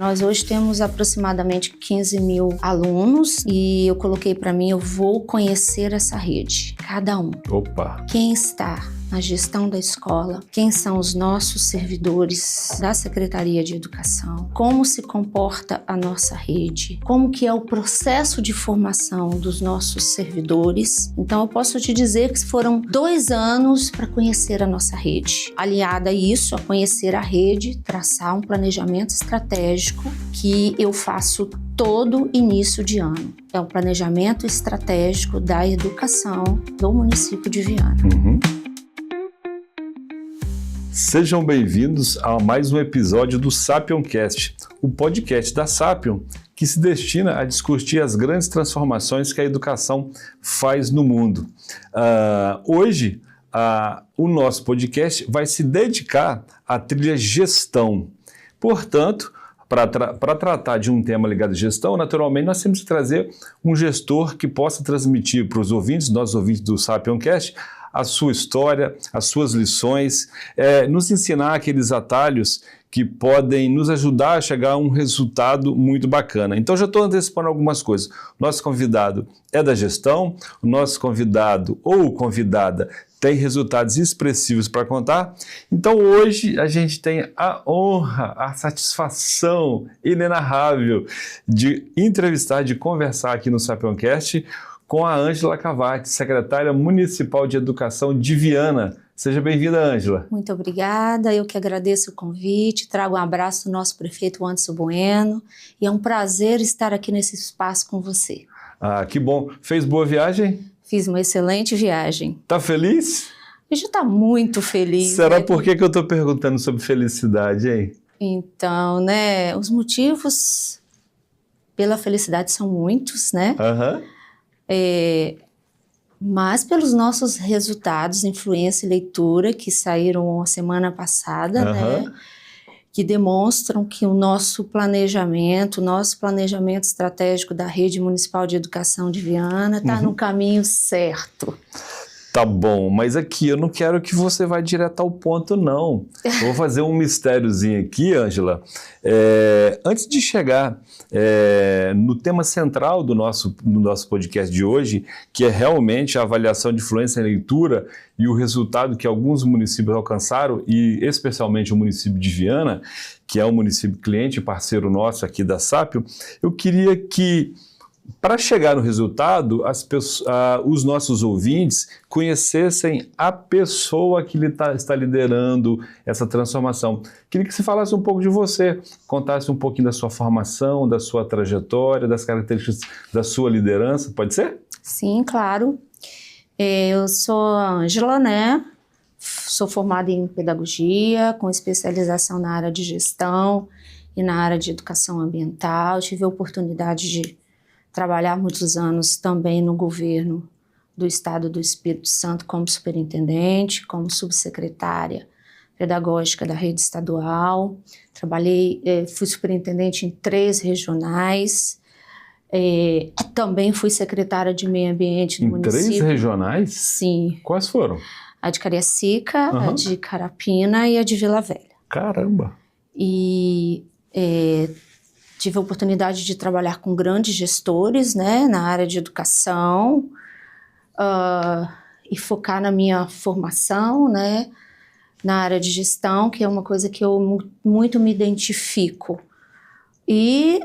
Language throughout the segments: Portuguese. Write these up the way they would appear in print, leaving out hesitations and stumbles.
Nós hoje temos aproximadamente 15 mil alunos e eu coloquei para mim, eu vou conhecer essa rede, cada um. Opa! Quem está na gestão da escola, quem são os nossos servidores da Secretaria de Educação, como se comporta a nossa rede, como que é o processo de formação dos nossos servidores. Então eu posso te dizer que foram 2 anos para conhecer a nossa rede. Aliada a isso, a conhecer a rede, traçar um planejamento estratégico que eu faço todo início de ano. É um planejamento estratégico da educação do município de Viana. Sejam bem-vindos a mais um episódio do Sapioncast, o podcast da Sapion, que se destina a discutir as grandes transformações que a educação faz no mundo. Hoje, o nosso podcast vai se dedicar à trilha gestão. Portanto, para tratar de um tema ligado à gestão, naturalmente nós temos que trazer um gestor que possa transmitir para os ouvintes, nossos ouvintes do Sapioncast, a sua história, as suas lições, nos ensinar aqueles atalhos que podem nos ajudar a chegar a um resultado muito bacana. Então já estou antecipando algumas coisas. Nosso convidado é da gestão, o nosso convidado ou convidada tem resultados expressivos para contar. Então hoje a gente tem a honra, a satisfação inenarrável de entrevistar, de conversar aqui no Sapioncast com a Ângela Cavati, secretária municipal de educação de Viana. Seja bem-vinda, Ângela. Muito obrigada, eu que agradeço o convite, trago um abraço do nosso prefeito Anderson Bueno e é um prazer estar aqui nesse espaço com você. Ah, que bom. Fez boa viagem? Fiz uma excelente viagem. Tá feliz? A gente está muito feliz. Será por que eu estou perguntando sobre felicidade, hein? Então, né, os motivos pela felicidade são muitos, né? Mas pelos nossos resultados, influência e leitura que saíram a semana passada, né, que demonstram que o nosso planejamento estratégico da Rede Municipal de Educação de Viana está no caminho certo. Tá bom, mas aqui eu não quero que você vá direto ao ponto, não. Eu vou fazer um mistériozinho aqui, Ângela. Antes de chegar no tema central do nosso podcast de hoje, que é realmente a avaliação de influência em leitura e o resultado que alguns municípios alcançaram, e especialmente o município de Viana, que é um município cliente e parceiro nosso aqui da Sapio, eu queria que, para chegar no resultado, os nossos ouvintes conhecessem a pessoa que está liderando essa transformação. Queria que você falasse um pouco de você, contasse um pouquinho da sua formação, da sua trajetória, das características da sua liderança, pode ser? Sim, claro. Eu sou a Ângela, né? Sou formada em pedagogia, com especialização na área de gestão e na área de educação ambiental. Tive a oportunidade de trabalhar muitos anos também no governo do Estado do Espírito Santo como superintendente, como subsecretária pedagógica da rede estadual. Fui superintendente em 3 regionais. Também fui secretária de meio ambiente no município. 3 regionais? Sim. Quais foram? A de Cariacica, a de Carapina e a de Vila Velha. Caramba! E tive a oportunidade de trabalhar com grandes gestores, né, na área de educação e focar na minha formação, né, na área de gestão, que é uma coisa que eu muito me identifico. E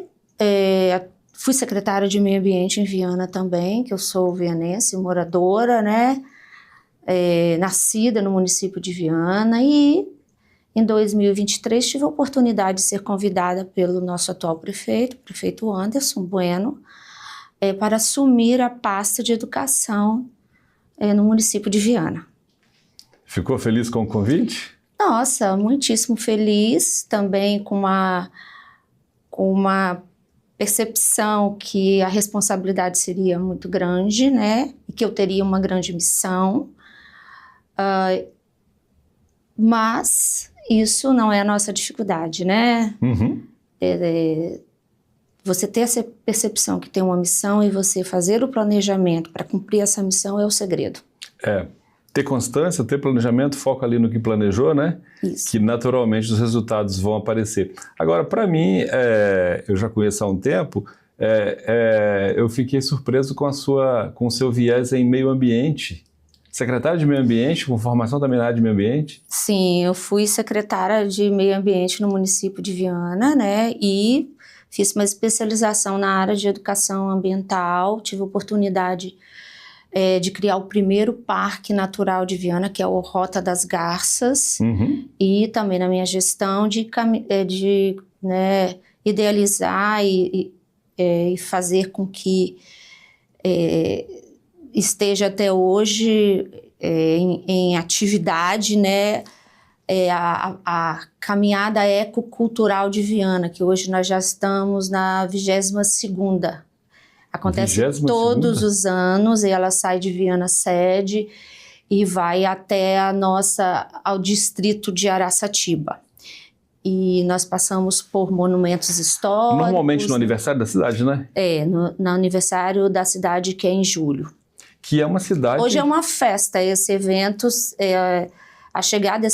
fui secretária de meio ambiente em Viana também, que eu sou vianense, moradora, né, nascida no município de Viana e em 2023, tive a oportunidade de ser convidada pelo nosso atual prefeito Anderson Bueno, para assumir a pasta de educação no município de Viana. Ficou feliz com o convite? Nossa, muitíssimo feliz, também com uma percepção que a responsabilidade seria muito grande, né, e que eu teria uma grande missão, mas isso não é a nossa dificuldade, né? Você ter essa percepção que tem uma missão e você fazer o planejamento para cumprir essa missão é o segredo. ter constância, ter planejamento, foco ali no que planejou, né? Isso. Que naturalmente os resultados vão aparecer. Agora, para mim, eu já conheço há um tempo, eu fiquei surpreso com o seu viés em meio ambiente. Secretária de Meio Ambiente, com formação também na área de meio ambiente? Sim, eu fui secretária de Meio Ambiente no município de Viana, né? E fiz uma especialização na área de educação ambiental. Tive a oportunidade de criar o primeiro parque natural de Viana, que é o Rota das Garças. Uhum. E também na minha gestão de idealizar e fazer com que esteja até hoje em atividade, né, a caminhada ecocultural de Viana, que hoje nós já estamos na 22ª. Acontece 22ª? Todos os anos, e ela sai de Viana sede e vai até ao distrito de Araçatiba. E nós passamos por monumentos históricos. Normalmente no aniversário da cidade, né? No aniversário da cidade, que é em julho. Que é uma cidade... Hoje é uma festa, esse evento, a chegada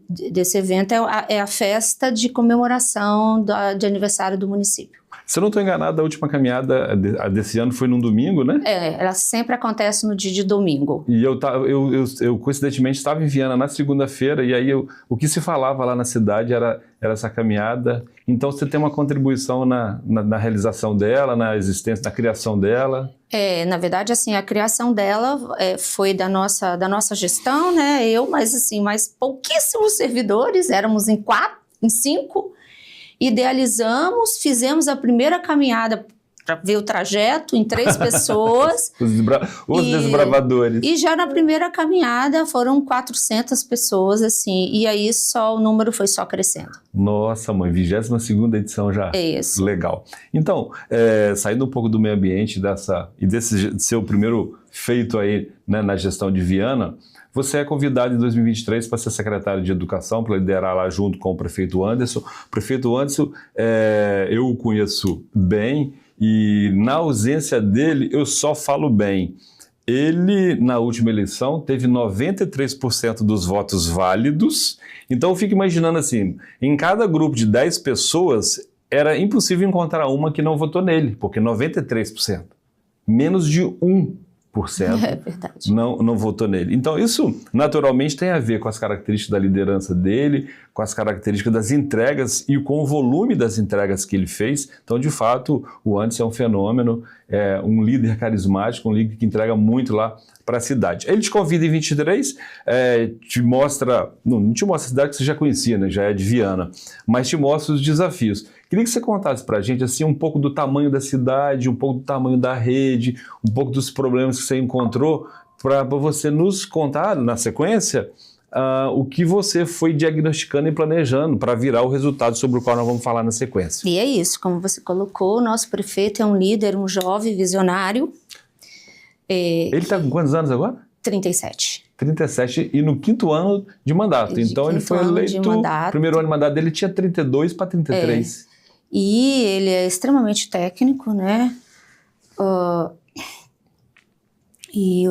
desse evento é a festa de comemoração de aniversário do município. Se eu não estou enganado, a última caminhada desse ano foi num domingo, né? Ela sempre acontece no dia de domingo. E eu coincidentemente estava em Viana na segunda-feira, e aí o que se falava lá na cidade era essa caminhada. Então você tem uma contribuição na realização dela, na existência, na criação dela. Na verdade, assim, a criação dela foi da nossa gestão, né? Mais pouquíssimos servidores, éramos em 5. Idealizamos, fizemos a primeira caminhada para ver o trajeto em 3 pessoas. Os desbravadores. E já na primeira caminhada foram 400 pessoas, assim, e aí o número foi só crescendo. Nossa, mãe, 22ª edição já. É isso. Legal. Então, saindo um pouco do meio ambiente desse seu primeiro feito aí, né, na gestão de Viana, você é convidado em 2023 para ser secretário de Educação, para liderar lá junto com o prefeito Anderson. O prefeito Anderson, eu o conheço bem, e na ausência dele eu só falo bem. Ele, na última eleição, teve 93% dos votos válidos. Então eu fico imaginando assim, em cada grupo de 10 pessoas, era impossível encontrar uma que não votou nele, porque 93%. Menos de 1%. É verdade. Não votou nele. Então isso naturalmente tem a ver com as características da liderança dele, com as características das entregas e com o volume das entregas que ele fez. Então, de fato, o Anderson é um fenômeno, um líder carismático, um líder que entrega muito lá para a cidade. Ele te convida em 23, te mostra, não te mostra a cidade que você já conhecia, né? Já é de Viana, mas te mostra os desafios. Queria que você contasse para a gente assim, um pouco do tamanho da cidade, um pouco do tamanho da rede, um pouco dos problemas que você encontrou, para você nos contar, na sequência, o que você foi diagnosticando e planejando para virar o resultado sobre o qual nós vamos falar na sequência. E é isso, como você colocou, o nosso prefeito é um líder, um jovem visionário. Ele está com quantos anos agora? 37. 37 e no 5º ano de mandato. Então ele foi eleito, o primeiro ano de mandato dele tinha 32 para 33. E ele é extremamente técnico, né? E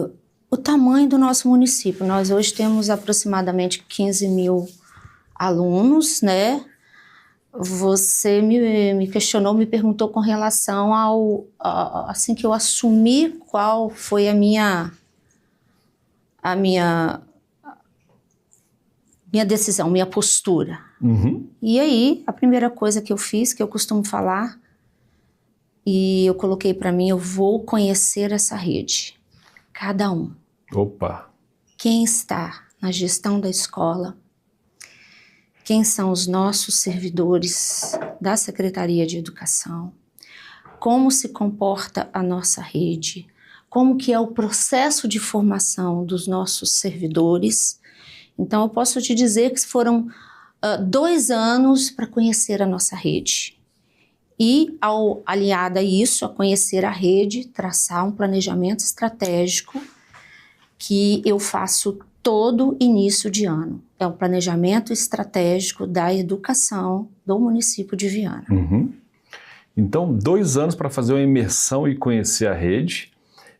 o tamanho do nosso município, nós hoje temos aproximadamente 15 mil alunos, né? Você me questionou, me perguntou com relação assim que eu assumi, qual foi a minha decisão, minha postura. Uhum. E aí, a primeira coisa que eu fiz, que eu costumo falar, e eu coloquei para mim, eu vou conhecer essa rede, cada um. Opa! Quem está na gestão da escola, quem são os nossos servidores da Secretaria de Educação, como se comporta a nossa rede, como que é o processo de formação dos nossos servidores. Então, eu posso te dizer que foram 2 anos para conhecer a nossa rede. E, aliada a isso, a conhecer a rede, traçar um planejamento estratégico que eu faço todo início de ano. É um planejamento estratégico da educação do município de Viana. Uhum. Então, 2 anos para fazer uma imersão e conhecer a rede.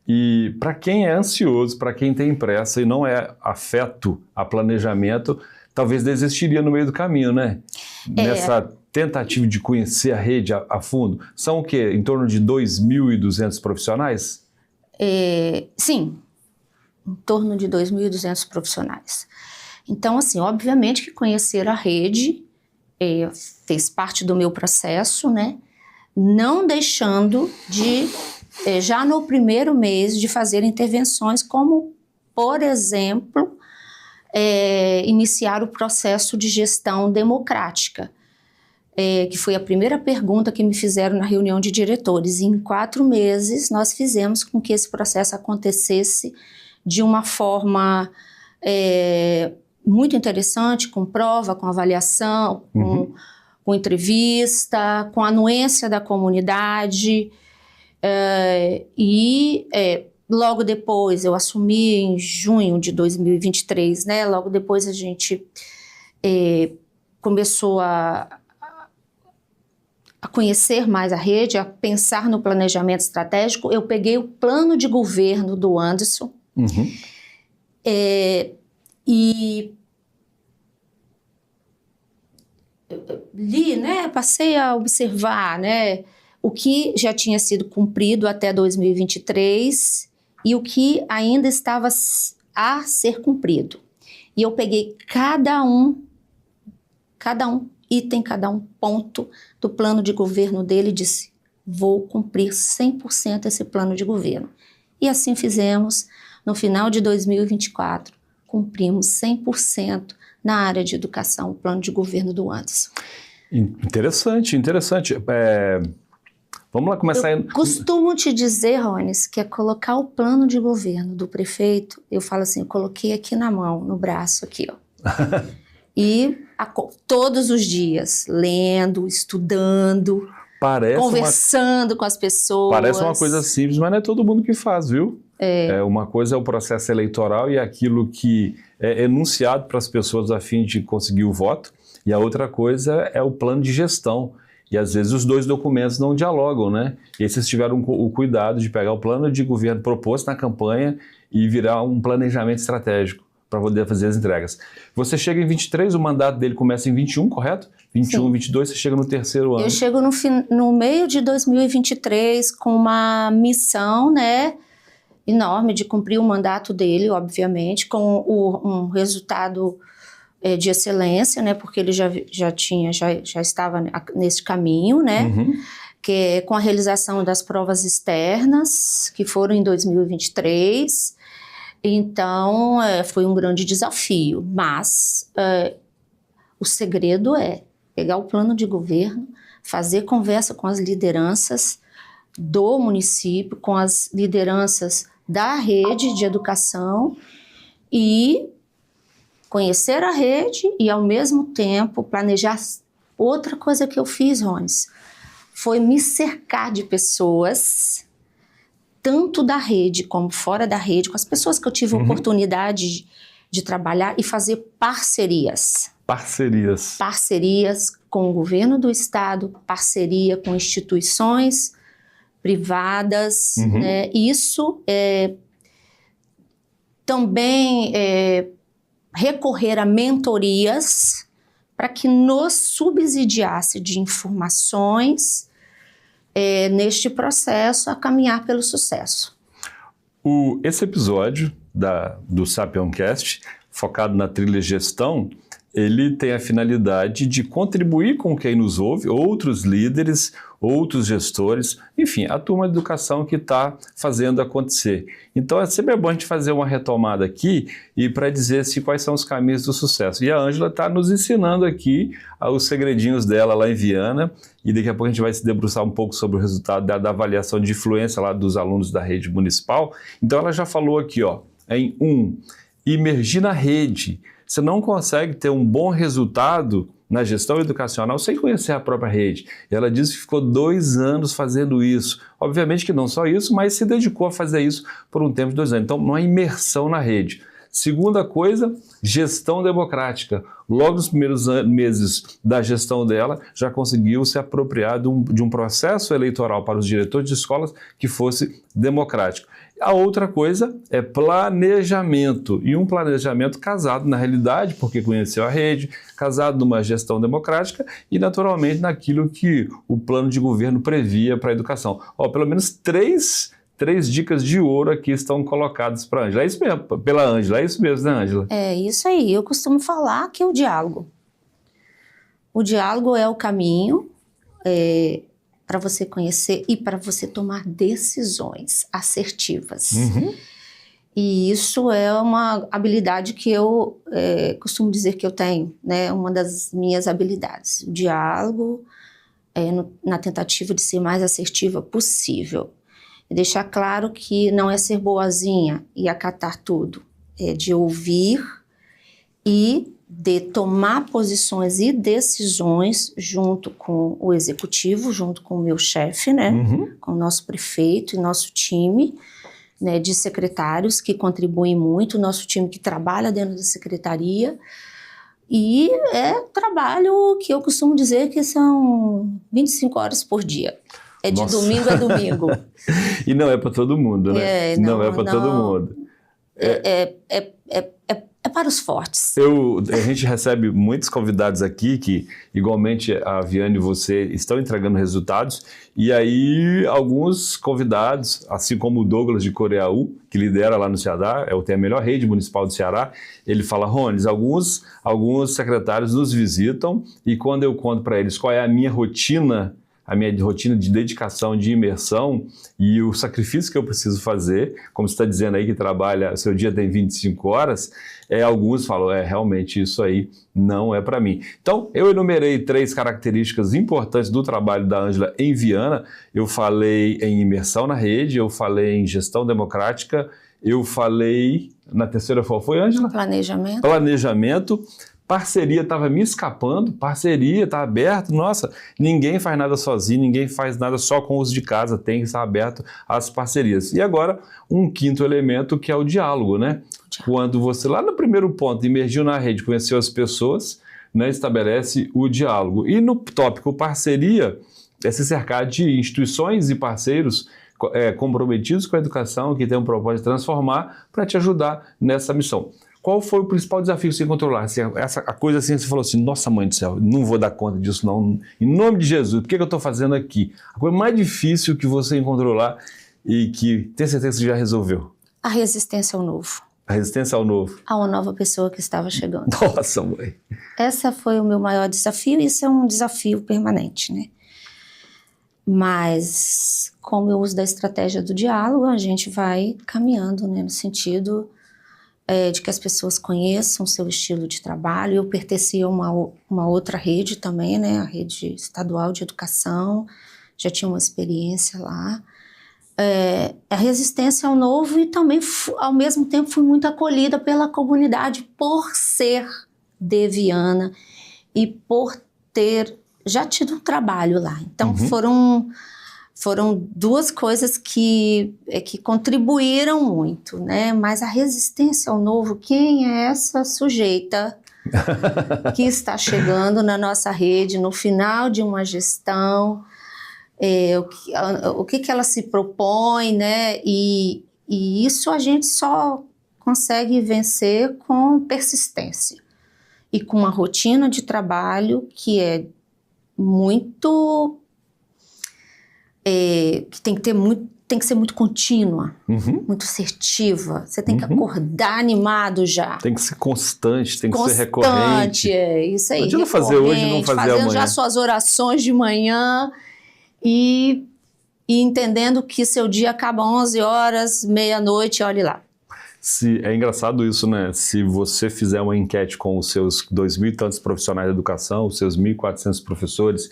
E para quem é ansioso, para quem tem pressa e não é afeto a planejamento, talvez desistiria no meio do caminho, né? Nessa tentativa de conhecer a rede a fundo. São o quê? Em torno de 2.200 profissionais? Sim, em torno de 2.200 profissionais. Então, assim, obviamente que conhecer a rede fez parte do meu processo, né? Não deixando de, já no primeiro mês, de fazer intervenções como, por exemplo, iniciar o processo de gestão democrática, que foi a primeira pergunta que me fizeram na reunião de diretores. E em 4 meses, nós fizemos com que esse processo acontecesse de uma forma muito interessante, com prova, com avaliação, com entrevista, com anuência da comunidade. Logo depois, eu assumi em junho de 2023, né? Logo depois a gente começou a conhecer mais a rede, a pensar no planejamento estratégico. Eu peguei o plano de governo do Anderson e li, né? Passei a observar, né? O que já tinha sido cumprido até 2023 e o que ainda estava a ser cumprido. E eu peguei cada um item, cada um ponto do plano de governo dele e disse: vou cumprir 100% esse plano de governo. E assim fizemos. No final de 2024, cumprimos 100% na área de educação, o plano de governo do Anderson. Interessante. Vamos lá começar... Eu costumo te dizer, Rones, que é colocar o plano de governo do prefeito. Eu falo assim, eu coloquei aqui na mão, no braço aqui, ó. E todos os dias, lendo, estudando, conversando com as pessoas. Parece uma coisa simples, mas não é todo mundo que faz, viu? Uma coisa é o processo eleitoral e aquilo que é enunciado para as pessoas a fim de conseguir o voto, e a outra coisa é o plano de gestão. E às vezes os dois documentos não dialogam, né? E aí vocês tiveram o cuidado de pegar o plano de governo proposto na campanha e virar um planejamento estratégico para poder fazer as entregas. Você chega em 23, o mandato dele começa em 21, correto? 21, sim. 22, você chega no terceiro ano. Eu chego no meio de 2023 com uma missão, né, enorme de cumprir o mandato dele, obviamente, com um resultado de excelência, né, porque ele já estava nesse caminho, né, que é com a realização das provas externas, que foram em 2023. Então, foi um grande desafio, mas o segredo é pegar o plano de governo, fazer conversa com as lideranças do município, com as lideranças da rede de educação e conhecer a rede e, ao mesmo tempo, planejar. Outra coisa que eu fiz, Rones, foi me cercar de pessoas, tanto da rede como fora da rede, com as pessoas que eu tive oportunidade de trabalhar e fazer parcerias. Parcerias com o governo do estado, parceria com instituições privadas, né? Isso também recorrer a mentorias para que nos subsidiasse de informações neste processo a caminhar pelo sucesso. Esse episódio do Sapioncast, focado na trilha gestão, ele tem a finalidade de contribuir com quem nos ouve, outros líderes, outros gestores, enfim, a turma de educação que está fazendo acontecer. Então é sempre bom a gente fazer uma retomada aqui e para dizer assim, quais são os caminhos do sucesso. E a Ângela está nos ensinando aqui os segredinhos dela lá em Viana, e daqui a pouco a gente vai se debruçar um pouco sobre o resultado da avaliação de influência lá dos alunos da rede municipal. Então ela já falou aqui, ó, em imergir na rede. Você não consegue ter um bom resultado na gestão educacional sem conhecer a própria rede. E ela disse que ficou 2 anos fazendo isso. Obviamente que não só isso, mas se dedicou a fazer isso por um tempo de 2 anos. Então, uma imersão na rede. Segunda coisa, gestão democrática. Logo nos primeiros meses da gestão dela, já conseguiu se apropriar de um processo eleitoral para os diretores de escolas que fosse democrático. A outra coisa é planejamento, e um planejamento casado na realidade, porque conheceu a rede, casado numa gestão democrática e naturalmente naquilo que o plano de governo previa para a educação. Pelo menos três dicas de ouro aqui estão colocadas para a Ângela. É isso mesmo, pela Ângela, é isso mesmo, né, Ângela? É isso aí, eu costumo falar que é o diálogo. O diálogo é o caminho para você conhecer e para você tomar decisões assertivas. E isso é uma habilidade que eu costumo dizer que eu tenho, né? Uma das minhas habilidades. O diálogo na tentativa de ser mais assertiva possível. E deixar claro que não é ser boazinha e acatar tudo. É de ouvir e de tomar posições e decisões junto com o executivo, junto com o meu chefe, né? Com o nosso prefeito e nosso time, né, de secretários que contribuem muito, o nosso time que trabalha dentro da secretaria. E é trabalho que eu costumo dizer que são 25 horas por dia. É de domingo a domingo. E não é para todo mundo, né? Não é para todo mundo. É para os fortes. A gente recebe muitos convidados aqui que, igualmente, a Viane e você estão entregando resultados, e aí alguns convidados, assim como o Douglas de Coreaú, que lidera lá no Ceará, tem a melhor rede municipal do Ceará, ele fala: Rones, alguns secretários nos visitam, e quando eu conto para eles qual é a minha rotina de dedicação, de imersão e o sacrifício que eu preciso fazer, como você está dizendo aí que trabalha, seu dia tem 25 horas, alguns falam, realmente isso aí não é para mim. Então, eu enumerei 3 características importantes do trabalho da Ângela em Viana. Eu falei em imersão na rede, eu falei em gestão democrática, eu falei, na terceira qual foi, Ângela? Planejamento. Parceria estava me escapando, parceria está aberto, nossa, ninguém faz nada sozinho, ninguém faz nada só com os de casa, tem que estar aberto às parcerias. E agora, um quinto elemento que é o diálogo, né? Quando você, lá no primeiro ponto, emergiu na rede, conheceu as pessoas, né, estabelece o diálogo. E no tópico parceria, é se cercar de instituições e parceiros comprometidos com a educação, que têm um propósito de transformar, para te ajudar nessa missão. Qual foi o principal desafio que você encontrou lá? A coisa assim, você falou assim, nossa mãe do céu, não vou dar conta disso não, em nome de Jesus, por que eu estou fazendo aqui? A coisa mais difícil que você encontrou lá e que tem certeza que você já resolveu? A resistência ao novo. A resistência ao novo. A uma nova pessoa que estava chegando. Nossa mãe. Essa foi o meu maior desafio, e isso é um desafio permanente, né? Mas, como eu uso da estratégia do diálogo, a gente vai caminhando, né, no sentido de que as pessoas conheçam o seu estilo de trabalho. Eu pertencia a uma outra rede também, né, a rede estadual de educação, já tinha uma experiência lá. A resistência ao novo, e também, ao mesmo tempo, fui muito acolhida pela comunidade por ser de Viana e por ter já tido um trabalho lá. Então, foram duas coisas que contribuíram muito, né? Mas a resistência ao novo, quem é essa sujeita que está chegando na nossa rede no final de uma gestão? O que ela se propõe, né? E isso a gente só consegue vencer com persistência e com uma rotina de trabalho que é muito... que tem que ser muito contínua, muito assertiva. Você tem que acordar animado já. Tem que ser constante, tem que ser recorrente. Isso aí. Não adianta fazer hoje e não fazer amanhã. Fazendo já suas orações de manhã e entendendo que seu dia acaba 11 horas, meia-noite, olhe lá. É engraçado isso, né? Se você fizer uma enquete com os seus 2.000 e tantos profissionais de educação, os seus 1.400 professores,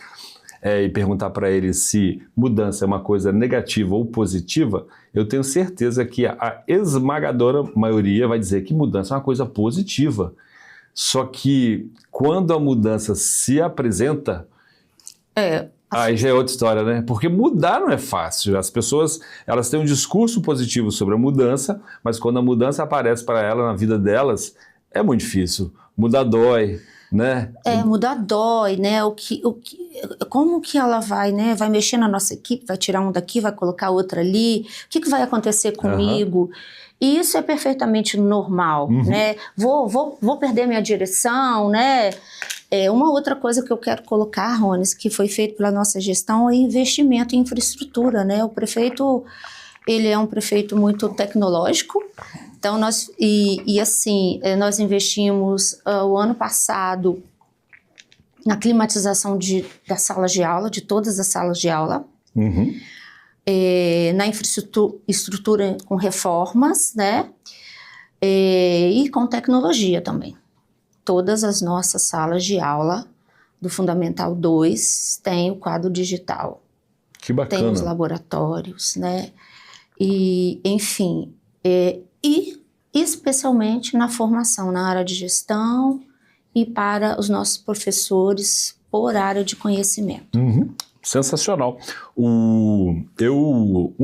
e perguntar para eles se mudança é uma coisa negativa ou positiva, eu tenho certeza que a esmagadora maioria vai dizer que mudança é uma coisa positiva. Só que quando a mudança se apresenta... Aí já é outra história, né? Porque mudar não é fácil. As pessoas, elas têm um discurso positivo sobre a mudança, mas quando a mudança aparece para elas na vida delas, é muito difícil. Mudar dói, né? Mudar dói, né? Como que ela vai, né? Vai mexer na nossa equipe, vai tirar um daqui, vai colocar outro ali. O que vai acontecer comigo? E isso é perfeitamente normal, né? Vou perder minha direção, né? Uma outra coisa que eu quero colocar, Rones, que foi feito pela nossa gestão, é investimento em infraestrutura, né? O prefeito, ele é um prefeito muito tecnológico. Então, nós investimos o ano passado na climatização das salas de aula, de todas as salas de aula, na infraestrutura com reformas, né? E com tecnologia também. Todas as nossas salas de aula do Fundamental 2 têm o quadro digital. Que bacana. Tem os laboratórios, né? E, enfim, e especialmente na formação na área de gestão e para os nossos professores por área de conhecimento. Sensacional. Um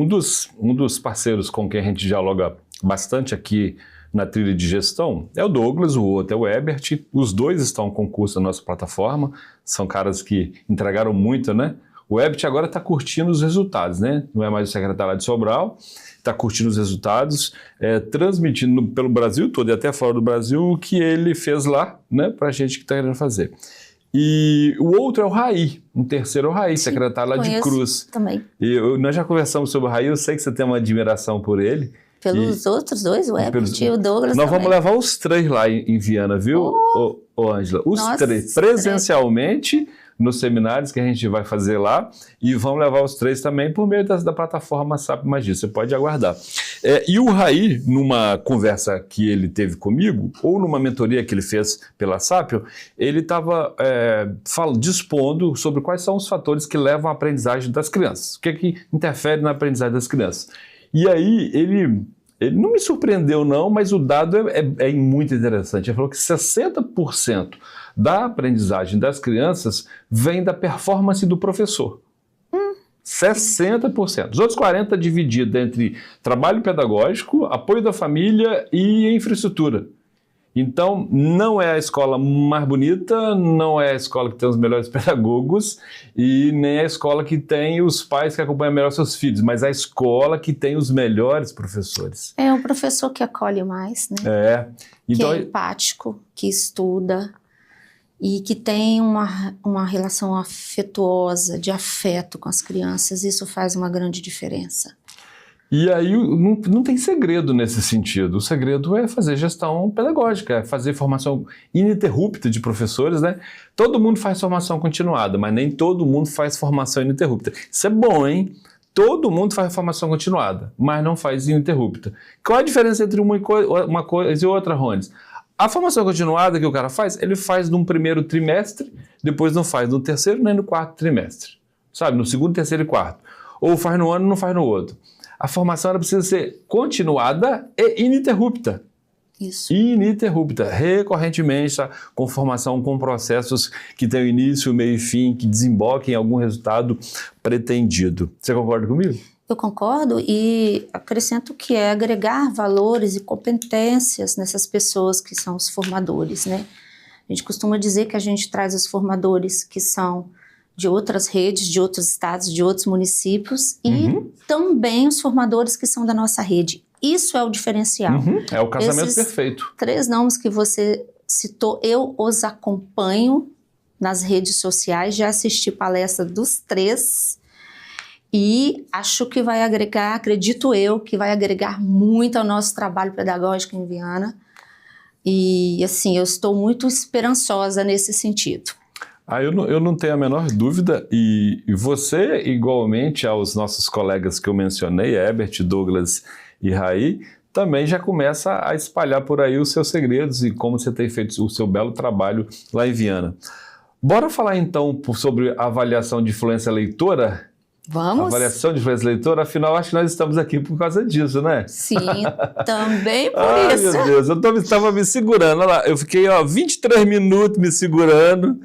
dos parceiros com quem a gente dialoga bastante aqui na trilha de gestão é o Douglas, o outro é o Ebert. Os dois estão com curso na nossa plataforma, são caras que entregaram muito, né? O Ebert agora está curtindo os resultados, né? Não é mais o secretário lá de Sobral, está curtindo os resultados, transmitindo pelo Brasil todo e até fora do Brasil o que ele fez lá, né? Para a gente que está querendo fazer. E o outro é o Raí, um terceiro é o Raí, secretário lá de Cruz. Também. Nós já conversamos sobre o Raí, eu sei que você tem uma admiração por ele. Pelos outros dois, o Ebert e o Douglas. Nós vamos levar os três lá em Viana, viu, Ângela? Os três, presencialmente, nos seminários que a gente vai fazer lá, e vamos levar os três também por meio da plataforma SAP Magia. Você pode aguardar. E o Raí, numa conversa que ele teve comigo, ou numa mentoria que ele fez pela SAP, ele estava dispondo sobre quais são os fatores que levam à aprendizagem das crianças. O que interfere na aprendizagem das crianças. E aí, ele não me surpreendeu não, mas o dado é muito interessante. Ele falou que 60% da aprendizagem das crianças vem da performance do professor. 60%. Os outros 40% dividido entre trabalho pedagógico, apoio da família e infraestrutura. Então, não é a escola mais bonita, não é a escola que tem os melhores pedagogos e nem a escola que tem os pais que acompanham melhor seus filhos, mas a escola que tem os melhores professores. É um professor que acolhe mais, né? Então, que é empático, que estuda e que tem uma relação afetuosa, de afeto com as crianças. Isso faz uma grande diferença. E aí não tem segredo nesse sentido. O segredo é fazer gestão pedagógica, é fazer formação ininterrupta de professores, né? Todo mundo faz formação continuada, mas nem todo mundo faz formação ininterrupta. Isso é bom, hein? Todo mundo faz formação continuada, mas não faz ininterrupta. Qual a diferença entre uma coisa e outra, Rones? A formação continuada que o cara faz, ele faz num primeiro trimestre, depois não faz no terceiro nem no quarto trimestre. Sabe? No segundo, terceiro e quarto. Ou faz no ano, não faz no outro. A formação ela precisa ser continuada e ininterrupta. Isso. Ininterrupta, recorrentemente, tá? Com formação, com processos que têm início, meio e fim, que desemboquem em algum resultado pretendido. Você concorda comigo? Eu concordo e acrescento que é agregar valores e competências nessas pessoas que são os formadores, né? A gente costuma dizer que a gente traz os formadores que são de outras redes, de outros estados, de outros municípios e também os formadores que são da nossa rede. Isso é o diferencial. É o casamento Esses perfeito. 3 nomes que você citou, eu os acompanho nas redes sociais, já assisti palestra dos 3 e acho que vai agregar, acredito eu, que vai agregar muito ao nosso trabalho pedagógico em Viana. E assim, eu estou muito esperançosa nesse sentido. Eu não tenho a menor dúvida, e você, igualmente aos nossos colegas que eu mencionei, Ebert, Douglas e Raí, também já começa a espalhar por aí os seus segredos e como você tem feito o seu belo trabalho lá em Viana. Bora falar então sobre a avaliação de influência leitora? Vamos? Avaliação de influência leitora, afinal acho que nós estamos aqui por causa disso, né? Sim, também por isso. Ai, meu Deus, eu estava me segurando, olha lá, eu fiquei 23 minutos me segurando,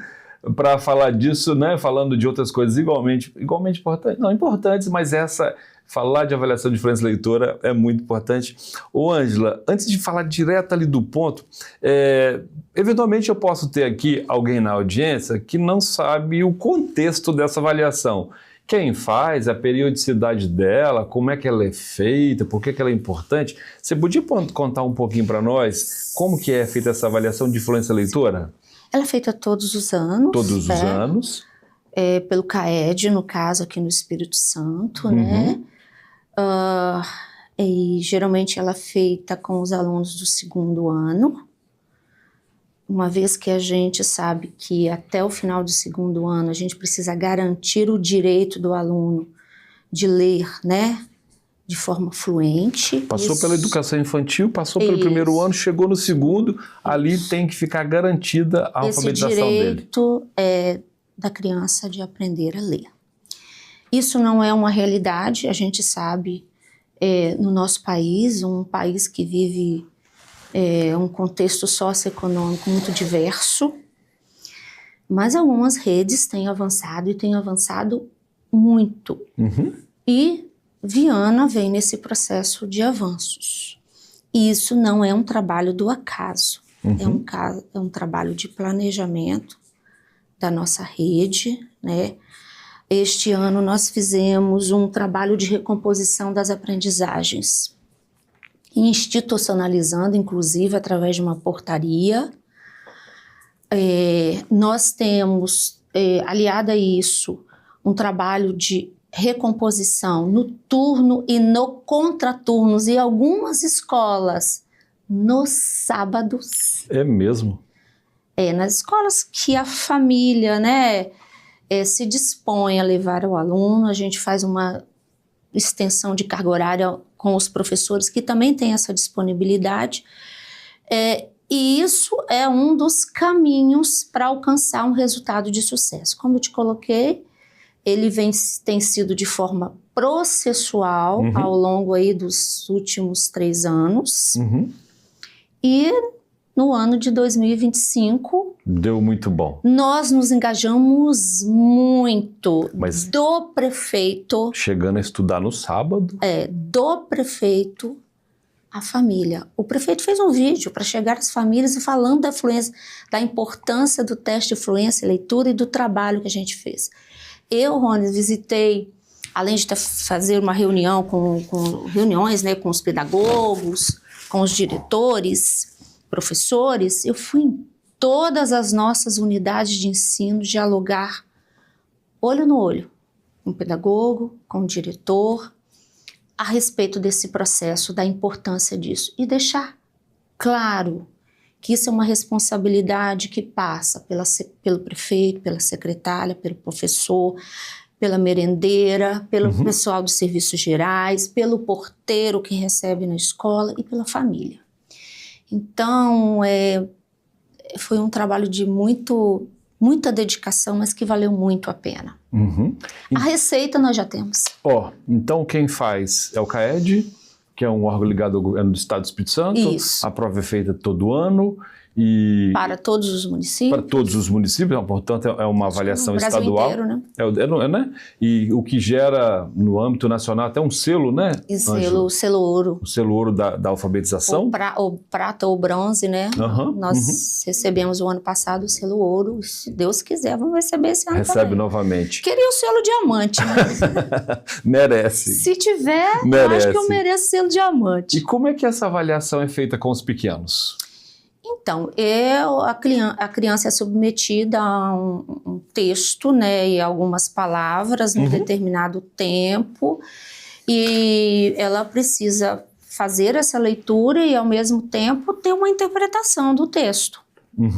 para falar disso, né? Falando de outras coisas igualmente importantes, não importantes, mas falar de avaliação de influência leitora é muito importante. Ô, Ângela, antes de falar direto ali do ponto, eventualmente eu posso ter aqui alguém na audiência que não sabe o contexto dessa avaliação. Quem faz, a periodicidade dela, como é que ela é feita, por que ela é importante. Você podia contar um pouquinho para nós como que é feita essa avaliação de influência leitora? Ela é feita todos os anos. Todos os anos. Pelo CAED, no caso, aqui no Espírito Santo, né? E geralmente ela é feita com os alunos do 2º ano, uma vez que a gente sabe que até o final do 2º ano a gente precisa garantir o direito do aluno de ler, né, de forma fluente. Passou pela educação infantil, passou pelo 1º ano, chegou no 2º, ali tem que ficar garantida a alfabetização dele. Esse direito é da criança de aprender a ler. Isso não é uma realidade, a gente sabe, no nosso país, um país que vive um contexto socioeconômico muito diverso, mas algumas redes têm avançado e têm avançado muito. E Viana vem nesse processo de avanços. E isso não é um trabalho do acaso, é um trabalho de planejamento da nossa rede, né? Este ano nós fizemos um trabalho de recomposição das aprendizagens, institucionalizando, inclusive, através de uma portaria. Nós temos, aliado a isso, um trabalho de recomposição no turno e no contraturnos, e algumas escolas nos sábados. É mesmo? Nas escolas que a família, né, se dispõe a levar o aluno, a gente faz uma extensão de carga horária com os professores que também têm essa disponibilidade, e isso é um dos caminhos para alcançar um resultado de sucesso. Como eu te coloquei, ele tem sido de forma processual ao longo aí dos últimos 3 anos, e no ano de 2025... Deu muito bom. Nós nos engajamos muito. Mas do prefeito... Chegando a estudar no sábado? Do prefeito à família. O prefeito fez um vídeo para chegar às famílias e falando da fluência, da importância do teste de fluência e leitura e do trabalho que a gente fez. Eu, Rony, visitei, além de fazer uma reunião reuniões, né, com os pedagogos, com os diretores, professores, eu fui em todas as nossas unidades de ensino dialogar olho no olho com o pedagogo, com o diretor, a respeito desse processo, da importância disso, e deixar claro que isso é uma responsabilidade que passa pelo prefeito, pela secretária, pelo professor, pela merendeira, pelo pessoal dos serviços gerais, pelo porteiro que recebe na escola e pela família. Então, foi um trabalho de muita dedicação, mas que valeu muito a pena. A receita nós já temos. Então quem faz é o CAED, que é um órgão ligado ao governo do Estado do Espírito Santo. Isso. A prova é feita todo ano. Para todos os municípios. Para todos os municípios, portanto é uma avaliação estadual. Brasil inteiro, né? Né? E o que gera no âmbito nacional até um selo, né? O selo ouro. O selo ouro da alfabetização. O prata ou bronze, né? Nós recebemos o ano passado o selo ouro. Se Deus quiser, vamos receber esse ano também. Recebe novamente. Queria o selo diamante, né? Merece. Se tiver, merece. Acho que eu mereço selo diamante. E como é que essa avaliação é feita com os pequenos? Então, a criança é submetida a um texto, né, e algumas palavras num determinado tempo, e ela precisa fazer essa leitura e, ao mesmo tempo, ter uma interpretação do texto.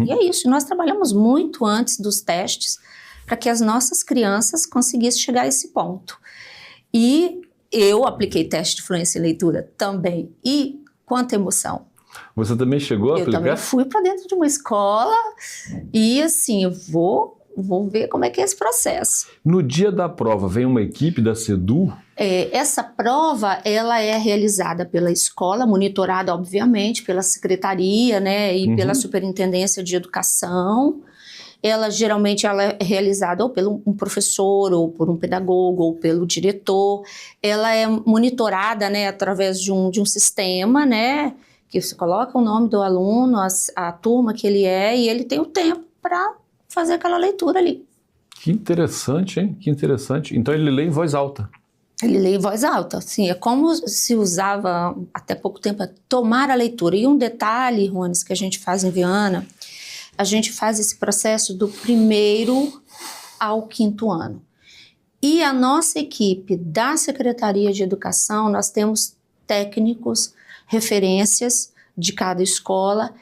E é isso, nós trabalhamos muito antes dos testes para que as nossas crianças conseguissem chegar a esse ponto. E eu apliquei teste de fluência em leitura também, e quanta emoção. Você também chegou a aplicar? Eu também fui para dentro de uma escola e, assim, eu vou ver como é que é esse processo. No dia da prova, vem uma equipe da SEDU? Essa prova, ela é realizada pela escola, monitorada, obviamente, pela secretaria, né, e pela Superintendência de Educação. geralmente ela é realizada ou pelo um professor, ou por um pedagogo, ou pelo diretor. Ela é monitorada, né, através de um sistema, né, que você coloca o nome do aluno, a turma que ele é, e ele tem o tempo para fazer aquela leitura ali. Que interessante, hein? Que interessante. Então ele lê em voz alta. Ele lê em voz alta, sim. É como se usava até pouco tempo tomar a leitura. E um detalhe, Rones, que a gente faz em Viana, a gente faz esse processo do 1º ao 5º ano. E a nossa equipe da Secretaria de Educação, nós temos técnicos, referências de cada escola,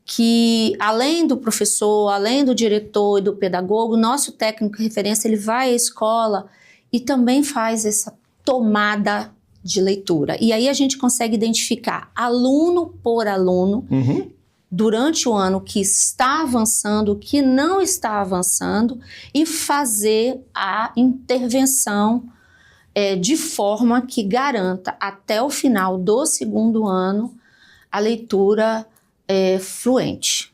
que além do professor, além do diretor e do pedagogo, nosso técnico de referência, ele vai à escola e também faz essa tomada de leitura. E aí a gente consegue identificar aluno por aluno, durante o ano que está avançando, que não está avançando, e fazer a intervenção de forma que garanta até o final do 2º ano a leitura fluente.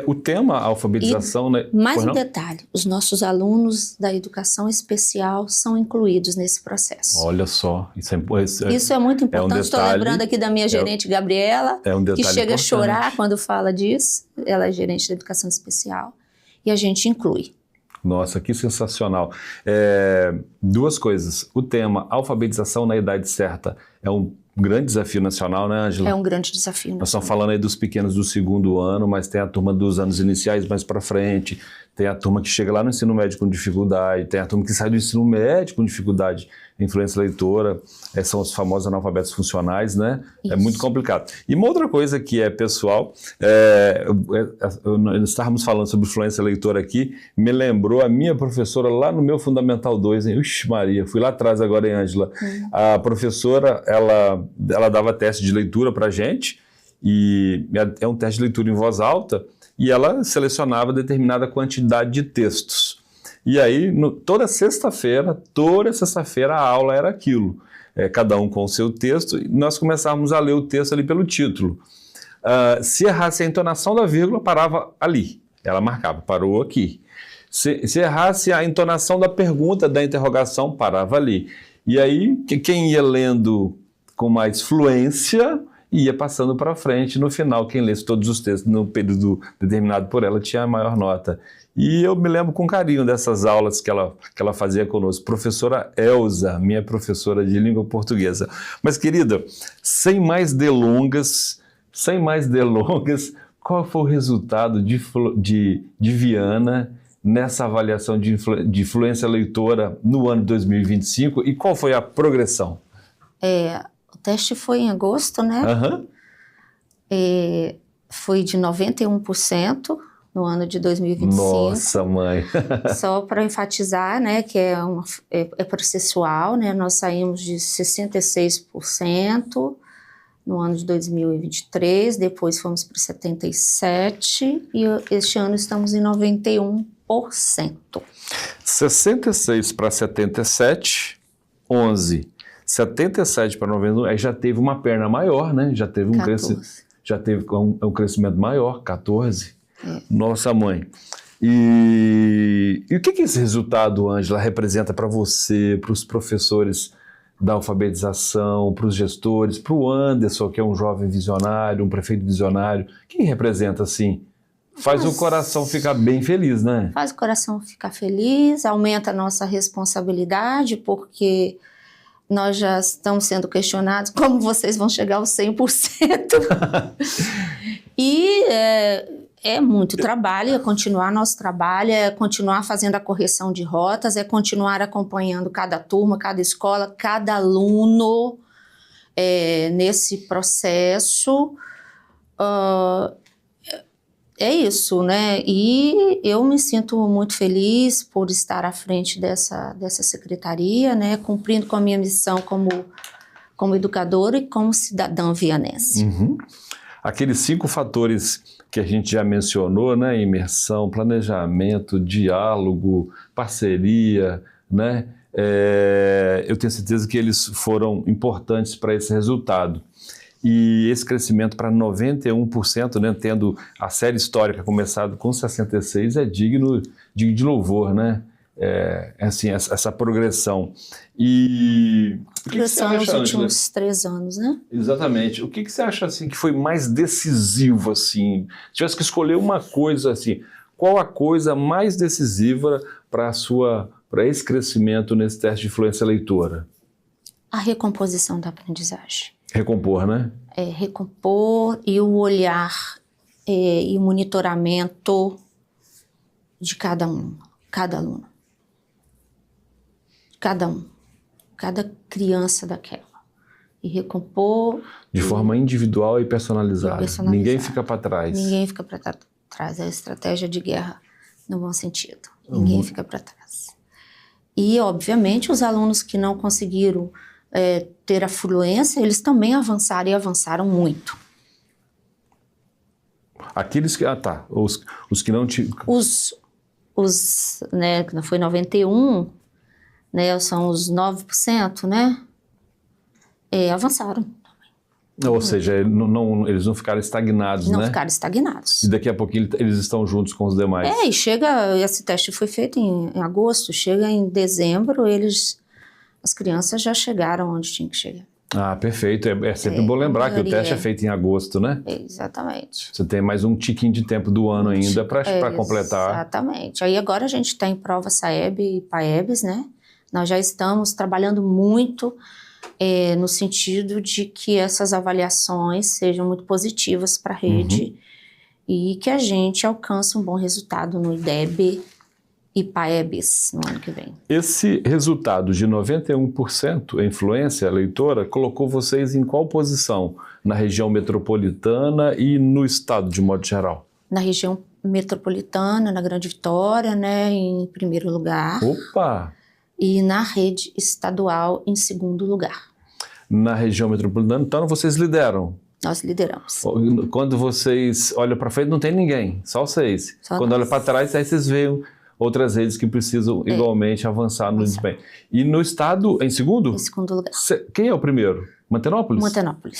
O tema alfabetização, né? Mais um detalhe, os nossos alunos da educação especial são incluídos nesse processo. Olha só, isso é muito importante. Estou lembrando aqui da minha gerente Gabriela, que chega a chorar quando fala disso. Ela é gerente da educação especial e a gente inclui. Nossa, que sensacional. 2 coisas. O tema alfabetização na idade certa é um grande desafio nacional, né, Ângela? É um grande desafio nacional. Nós estamos falando aí dos pequenos do 2º ano, mas tem a turma dos anos iniciais mais para frente, tem a turma que chega lá no ensino médio com dificuldade, tem a turma que sai do ensino médio com dificuldade, influência leitora, são os famosos analfabetos funcionais, né? Isso. É muito complicado. E uma outra coisa que é pessoal, nós estávamos falando sobre influência leitora aqui, me lembrou a minha professora lá no meu Fundamental 2, hein? Ixi Maria, fui lá atrás agora, hein, Ângela? A professora, ela dava teste de leitura pra gente, e é um teste de leitura em voz alta, e ela selecionava determinada quantidade de textos. E aí, toda sexta-feira a aula era aquilo. Cada um com o seu texto, e nós começávamos a ler o texto ali pelo título. Se errasse a entonação da vírgula, parava ali. Ela marcava, parou aqui. Se errasse a entonação da pergunta, da interrogação, parava ali. E aí, quem ia lendo com mais fluência ia passando para frente. No final, quem lesse todos os textos no período determinado por ela tinha a maior nota. E eu me lembro com carinho dessas aulas que ela fazia conosco. Professora Elza, minha professora de língua portuguesa. Mas, querida, sem mais delongas, qual foi o resultado de Viana nessa avaliação de fluência leitora no ano de 2025 e qual foi a progressão? O teste foi em agosto, né? Foi de 91%. No ano de 2025. Nossa, mãe! Só para enfatizar, né, que é processual, né, nós saímos de 66% no ano de 2023, depois fomos para 77% e este ano estamos em 91%. 66 para 77, 11. 77 para 91, aí já teve uma perna maior, né? Já teve um crescimento maior, 14. Nossa, mãe. E o que esse resultado, Ângela, representa para você, para os professores da alfabetização, para os gestores, para o Anderson, que é um jovem visionário, um prefeito visionário? O que representa, assim? Faz o coração ficar bem feliz, né? Faz o coração ficar feliz, aumenta a nossa responsabilidade, porque nós já estamos sendo questionados como vocês vão chegar aos 100%. E é muito trabalho, é continuar nosso trabalho, é continuar fazendo a correção de rotas, é continuar acompanhando cada turma, cada escola, cada aluno nesse processo. É isso, né? E eu me sinto muito feliz por estar à frente dessa secretaria, né? Cumprindo com a minha missão como educadora e como cidadã vianense. Aqueles 5 fatores que a gente já mencionou, né? Imersão, planejamento, diálogo, parceria, né? Eu tenho certeza que eles foram importantes para esse resultado. e esse crescimento para 91%, né, tendo a série histórica começado com 66, é digno de louvor, né? Assim, essa progressão. E o que você acha, nos últimos 3 anos, né? Exatamente. O que você acha assim, que foi mais decisivo? Assim? Se tivesse que escolher uma coisa, assim, qual a coisa mais decisiva para esse crescimento nesse teste de influência leitora? A recomposição da aprendizagem. Recompor, né? Recompor e o olhar e o monitoramento de cada aluno. Cada criança daquela. E recompor... De forma individual e personalizada. Ninguém fica para trás. Ninguém fica para trás. É a estratégia de guerra no bom sentido. Ninguém fica para trás. E, obviamente, os alunos que não conseguiram ter a fluência, eles também avançaram e avançaram muito. Aqueles que... Os que não... Né, que não foi 91... Né, são os 9%, né? Avançaram. Ou seja, eles não ficaram estagnados, né? Não ficaram estagnados. E daqui a pouquinho eles estão juntos com os demais. E esse teste foi feito em agosto, chega em dezembro, as crianças já chegaram onde tinham que chegar. Ah, perfeito. É sempre bom lembrar que o teste é feito em agosto, né? Exatamente. Você tem mais um tiquinho de tempo do ano ainda para completar. Exatamente. Aí agora a gente está em prova SAEB e PAEBs, né? Nós já estamos trabalhando muito no sentido de que essas avaliações sejam muito positivas para a rede e que a gente alcance um bom resultado no IDEB e PAEBs no ano que vem. Esse resultado de 91% em influência leitora colocou vocês em qual posição na região metropolitana e no estado de modo geral? Na região metropolitana, na Grande Vitória, né, em primeiro lugar. Opa! E na rede estadual em segundo lugar. Na região metropolitana, então vocês lideram? Nós lideramos. Quando vocês olham para frente, não tem ninguém, só vocês. Quando olham para trás, aí vocês veem outras redes que precisam igualmente avançar no desempenho. E no estado, em segundo? Em segundo lugar. Quem é o primeiro? Mantenópolis?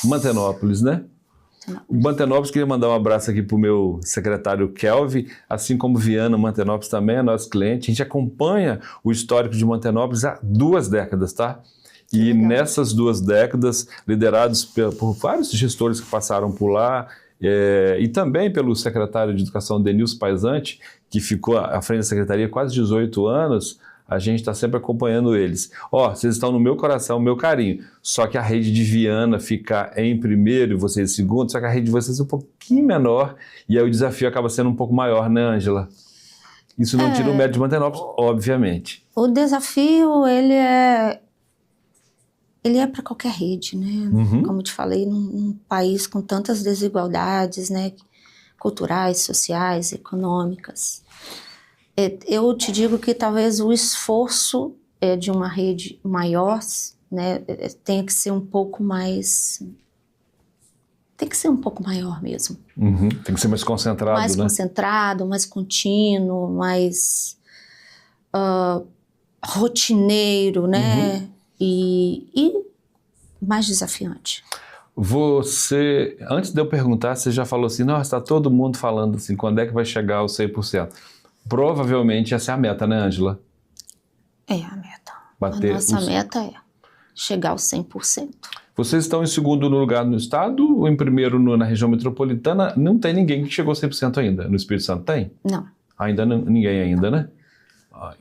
Mantenópolis, né? Mantenópolis, queria mandar um abraço aqui para o meu secretário Kelvin, assim como Viana, Mantenópolis também é nosso cliente. A gente acompanha o histórico de Mantenópolis há 2 décadas, tá? E nessas 2 décadas, liderados por vários gestores que passaram por lá, e também pelo secretário de Educação, Denilson Paisante, que ficou à frente da secretaria quase 18 anos, a gente está sempre acompanhando eles. Vocês estão no meu coração, meu carinho. Só que a rede de Viana fica em primeiro e vocês em segundo, só que a rede de vocês é um pouquinho menor e aí o desafio acaba sendo um pouco maior, né, Ângela? Isso não tira o mérito de Mantenópolis, obviamente. O desafio, ele é para qualquer rede, né? Como eu te falei, num país com tantas desigualdades, né? Culturais, sociais, econômicas. Eu te digo que talvez o esforço de uma rede maior, né, tenha que ser um pouco mais... Tem que ser um pouco maior mesmo. Tem que ser mais concentrado, mais concentrado, mais contínuo, mais rotineiro, né? E mais desafiante. Você, antes de eu perguntar, você já falou assim, nossa, está todo mundo falando assim, quando é que vai chegar aos 100%? Provavelmente essa é a meta, né, Ângela? É a meta. A nossa meta é chegar aos 100%. Vocês estão em segundo lugar no estado ou em primeiro na região metropolitana? Não tem ninguém que chegou a 100% ainda. No Espírito Santo tem? Não. Ainda não, ninguém ainda, né?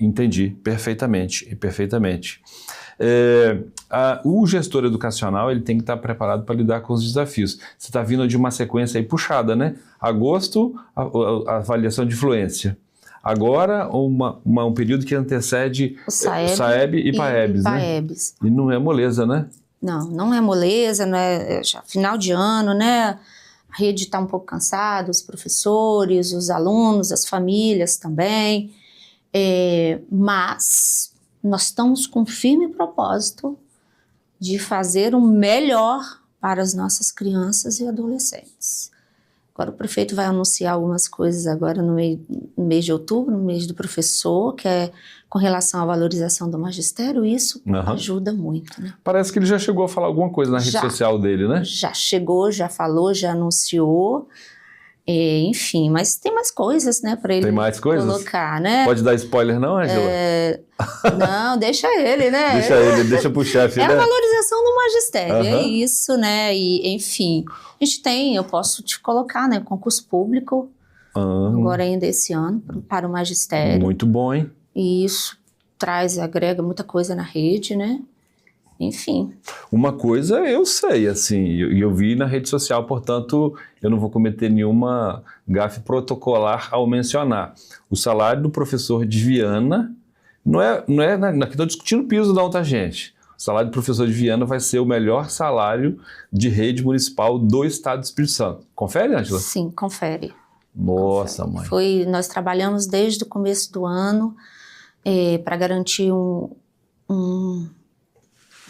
Entendi, perfeitamente. O gestor educacional ele tem que estar preparado para lidar com os desafios. Você está vindo de uma sequência aí puxada, né? Agosto, a avaliação de influência. Agora, um período que antecede o SAEB e PAEBs, né? E não é moleza, né? Não é moleza, não é já final de ano, né? A rede está um pouco cansada, os professores, os alunos, as famílias também. Mas nós estamos com firme propósito de fazer o melhor para as nossas crianças e adolescentes. Agora o prefeito vai anunciar algumas coisas agora no mês de outubro, no mês do professor, que é com relação à valorização do magistério, isso ajuda muito, né? Parece que ele já chegou a falar alguma coisa na rede social dele, né? Já chegou, já falou, já anunciou, enfim, mas tem mais coisas, né, para ele colocar, né? Pode dar spoiler não, Ângela? Não, deixa ele, né? Deixa pro chefe, né? É a valorização do magistério, é isso, né? E, enfim, a gente eu posso te colocar, né, concurso público, agora ainda esse ano, para o magistério. Muito bom, hein? E isso agrega muita coisa na rede, né? Enfim. Uma coisa eu sei, assim, eu vi na rede social, portanto, eu não vou cometer nenhuma gafe protocolar ao mencionar. O salário do professor de Viana não é aqui estou discutindo piso não, tá, gente? O salário do professor de Viana vai ser o melhor salário de rede municipal do estado do Espírito Santo. Confere, Ângela? Sim, confere. Nossa, mãe. Nós trabalhamos desde o começo do ano para garantir um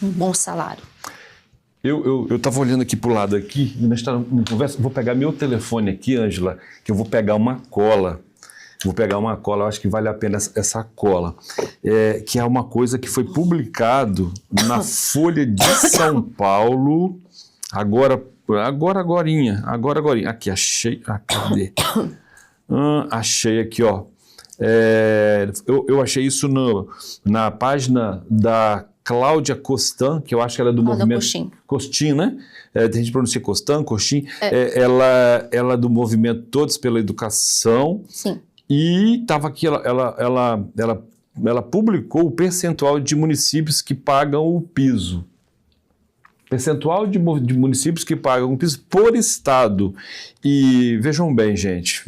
bom salário. Eu estava olhando aqui para o lado aqui, nós estávamos em conversa, vou pegar meu telefone aqui, Ângela, que eu vou pegar uma cola. Eu acho que vale a pena essa cola. Que é uma coisa que foi publicado na Folha de São Paulo, agorinha. Aqui, achei. Cadê? Achei aqui, ó. Eu achei isso na página da Cláudia Costan, que eu acho que ela é do movimento... Costin, né? A gente pronuncia Costan, Costin. Ela é do movimento Todos pela Educação. Sim. E estava aqui, ela publicou o percentual de municípios que pagam o piso. Percentual de municípios que pagam o piso por estado. E vejam bem, gente,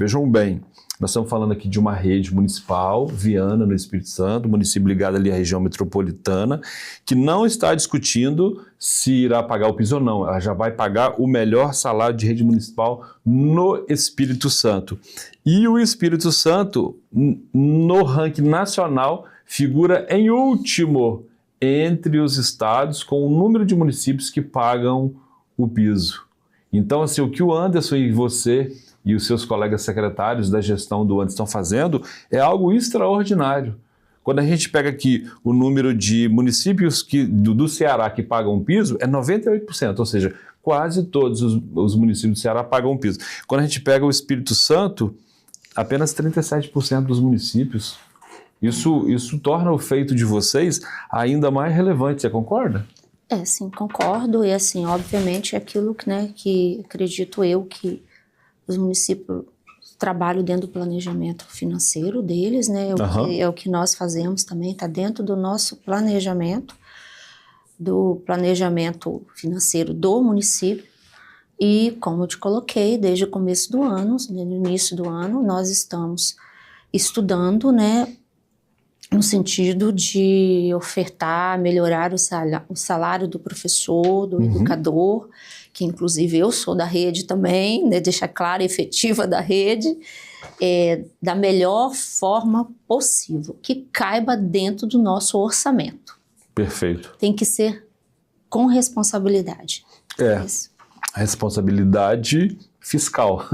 nós estamos falando aqui de uma rede municipal, Viana, no Espírito Santo, município ligado ali à região metropolitana, que não está discutindo se irá pagar o piso ou não. Ela já vai pagar o melhor salário de rede municipal no Espírito Santo. E o Espírito Santo, no ranking nacional, figura em último entre os estados com o número de municípios que pagam o piso. Então, assim, o que o Anderson e você e os seus colegas secretários da gestão do ano estão fazendo é algo extraordinário. Quando a gente pega aqui o número de municípios do Ceará que pagam piso, é 98%, ou seja, quase todos os municípios do Ceará pagam piso. Quando a gente pega o Espírito Santo, apenas 37% dos municípios. Isso torna o feito de vocês ainda mais relevante, você concorda? Sim, concordo. E assim, obviamente, é aquilo que acredito eu que os municípios trabalham dentro do planejamento financeiro deles, né? É o que nós fazemos também, está dentro do nosso planejamento financeiro do município. E, como eu te coloquei, desde o começo do ano, no início do ano, nós estamos estudando, né, no sentido de ofertar, melhorar o salário do professor, do educador, que inclusive eu sou da rede também, né, deixar clara, efetiva da rede, da melhor forma possível, que caiba dentro do nosso orçamento. Perfeito. Tem que ser com responsabilidade. Isso. Responsabilidade fiscal.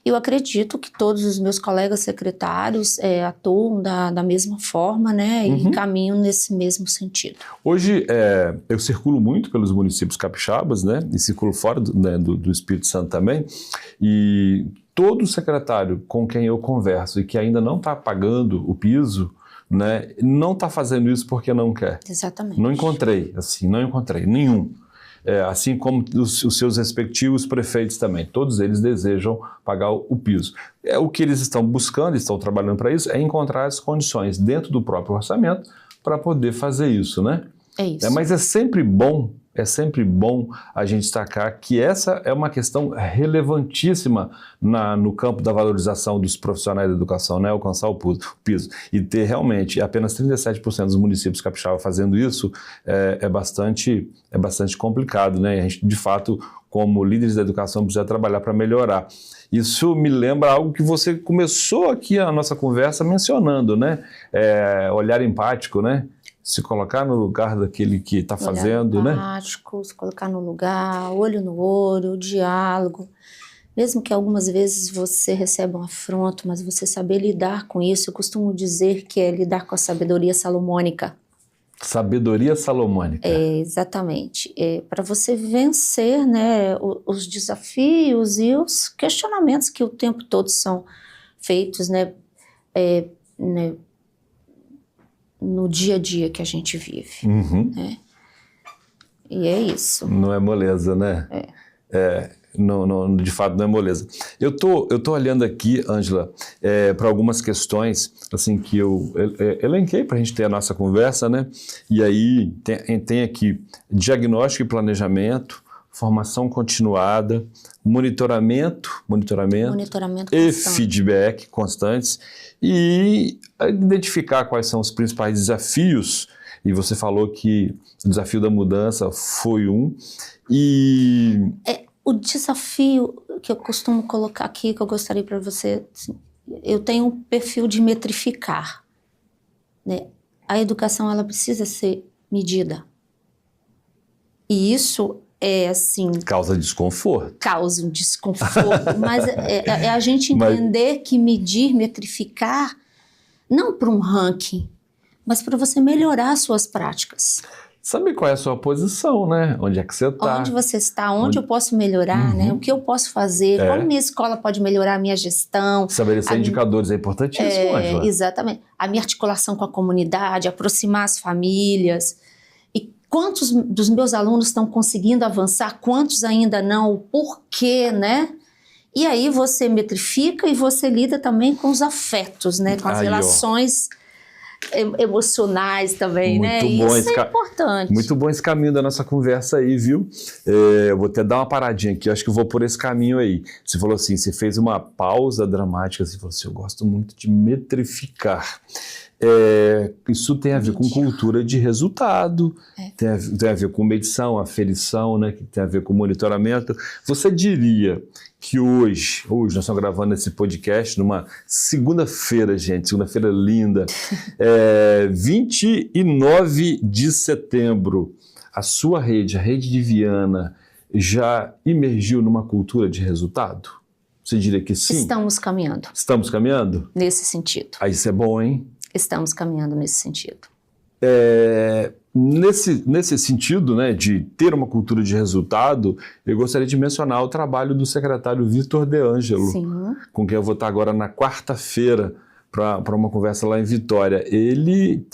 Eu acredito que todos os meus colegas secretários atuam da mesma forma, né, e caminham nesse mesmo sentido. Hoje, eu circulo muito pelos municípios capixabas, né, e circulo fora do Espírito Santo também, e todo secretário com quem eu converso e que ainda não está pagando o piso, né, não está fazendo isso porque não quer. Exatamente. Não encontrei nenhum. Assim como os seus respectivos prefeitos também. Todos eles desejam pagar o piso. O que eles estão buscando, estão trabalhando para isso, é encontrar as condições dentro do próprio orçamento para poder fazer isso, né? É isso. Mas é sempre bom a gente destacar que essa é uma questão relevantíssima no campo da valorização dos profissionais da educação, né? Alcançar o piso. E ter realmente apenas 37% dos municípios capixabas fazendo isso é bastante complicado, né? E a gente, de fato, como líderes da educação, precisa trabalhar para melhorar. Isso me lembra algo que você começou aqui a nossa conversa mencionando, né? Olhar empático, né? Se colocar no lugar daquele que está fazendo, empático, né? Se colocar no lugar, olho no olho, o diálogo. Mesmo que algumas vezes você receba um afronto, mas você saber lidar com isso, eu costumo dizer que é lidar com a sabedoria salomônica. Sabedoria salomônica. Exatamente. Para você vencer, né, os desafios e os questionamentos que o tempo todo são feitos, né, no dia a dia que a gente vive. Uhum. Né? E é isso. Não é moleza, né? Não, de fato não é moleza. Eu tô olhando aqui, Ângela, para algumas questões assim, que eu elenquei para a gente ter a nossa conversa, né? E aí tem aqui diagnóstico e planejamento, formação continuada, monitoramento e feedback constantes, e identificar quais são os principais desafios. E você falou que o desafio da mudança foi um. O desafio que eu costumo colocar aqui, que eu gostaria para você, assim, eu tenho um perfil de metrificar. Né? A educação, ela precisa ser medida. E isso assim... Causa desconforto. Causa um desconforto, mas é a gente entender que medir, metrificar, não para um ranking, mas para você melhorar as suas práticas. Saber qual é a sua posição, né? Onde é que você está? Onde você está, onde eu posso melhorar, né? O que eu posso fazer, como minha escola pode melhorar a minha gestão. Estabelecer indicadores é importantíssimo, Ângela. Exatamente. A minha articulação com a comunidade, aproximar as famílias. E quantos dos meus alunos estão conseguindo avançar, quantos ainda não, o porquê, né? E aí você metrifica e você lida também com os afetos, né? Com as relações emocionais também, muito né? Bom isso é importante. Muito bom esse caminho da nossa conversa aí, viu? Eu vou até dar uma paradinha aqui, acho que eu vou por esse caminho aí. Você falou assim, você fez uma pausa dramática, você falou assim, eu gosto muito de metrificar. Isso tem a ver com cultura de resultado, tem a ver com medição, aferição, né? Que tem a ver com monitoramento. Você diria que hoje nós estamos gravando esse podcast numa segunda-feira, gente, segunda-feira linda, 29 de setembro, a sua rede, a rede de Viana, já imergiu numa cultura de resultado? Você diria que sim? Estamos caminhando. Estamos caminhando? Nesse sentido. Aí isso é bom, hein? Estamos caminhando nesse sentido. Nesse sentido, né, de ter uma cultura de resultado, eu gostaria de mencionar o trabalho do secretário Vitor De Angelo, com quem eu vou estar agora na quarta-feira para uma conversa lá em Vitória. Ele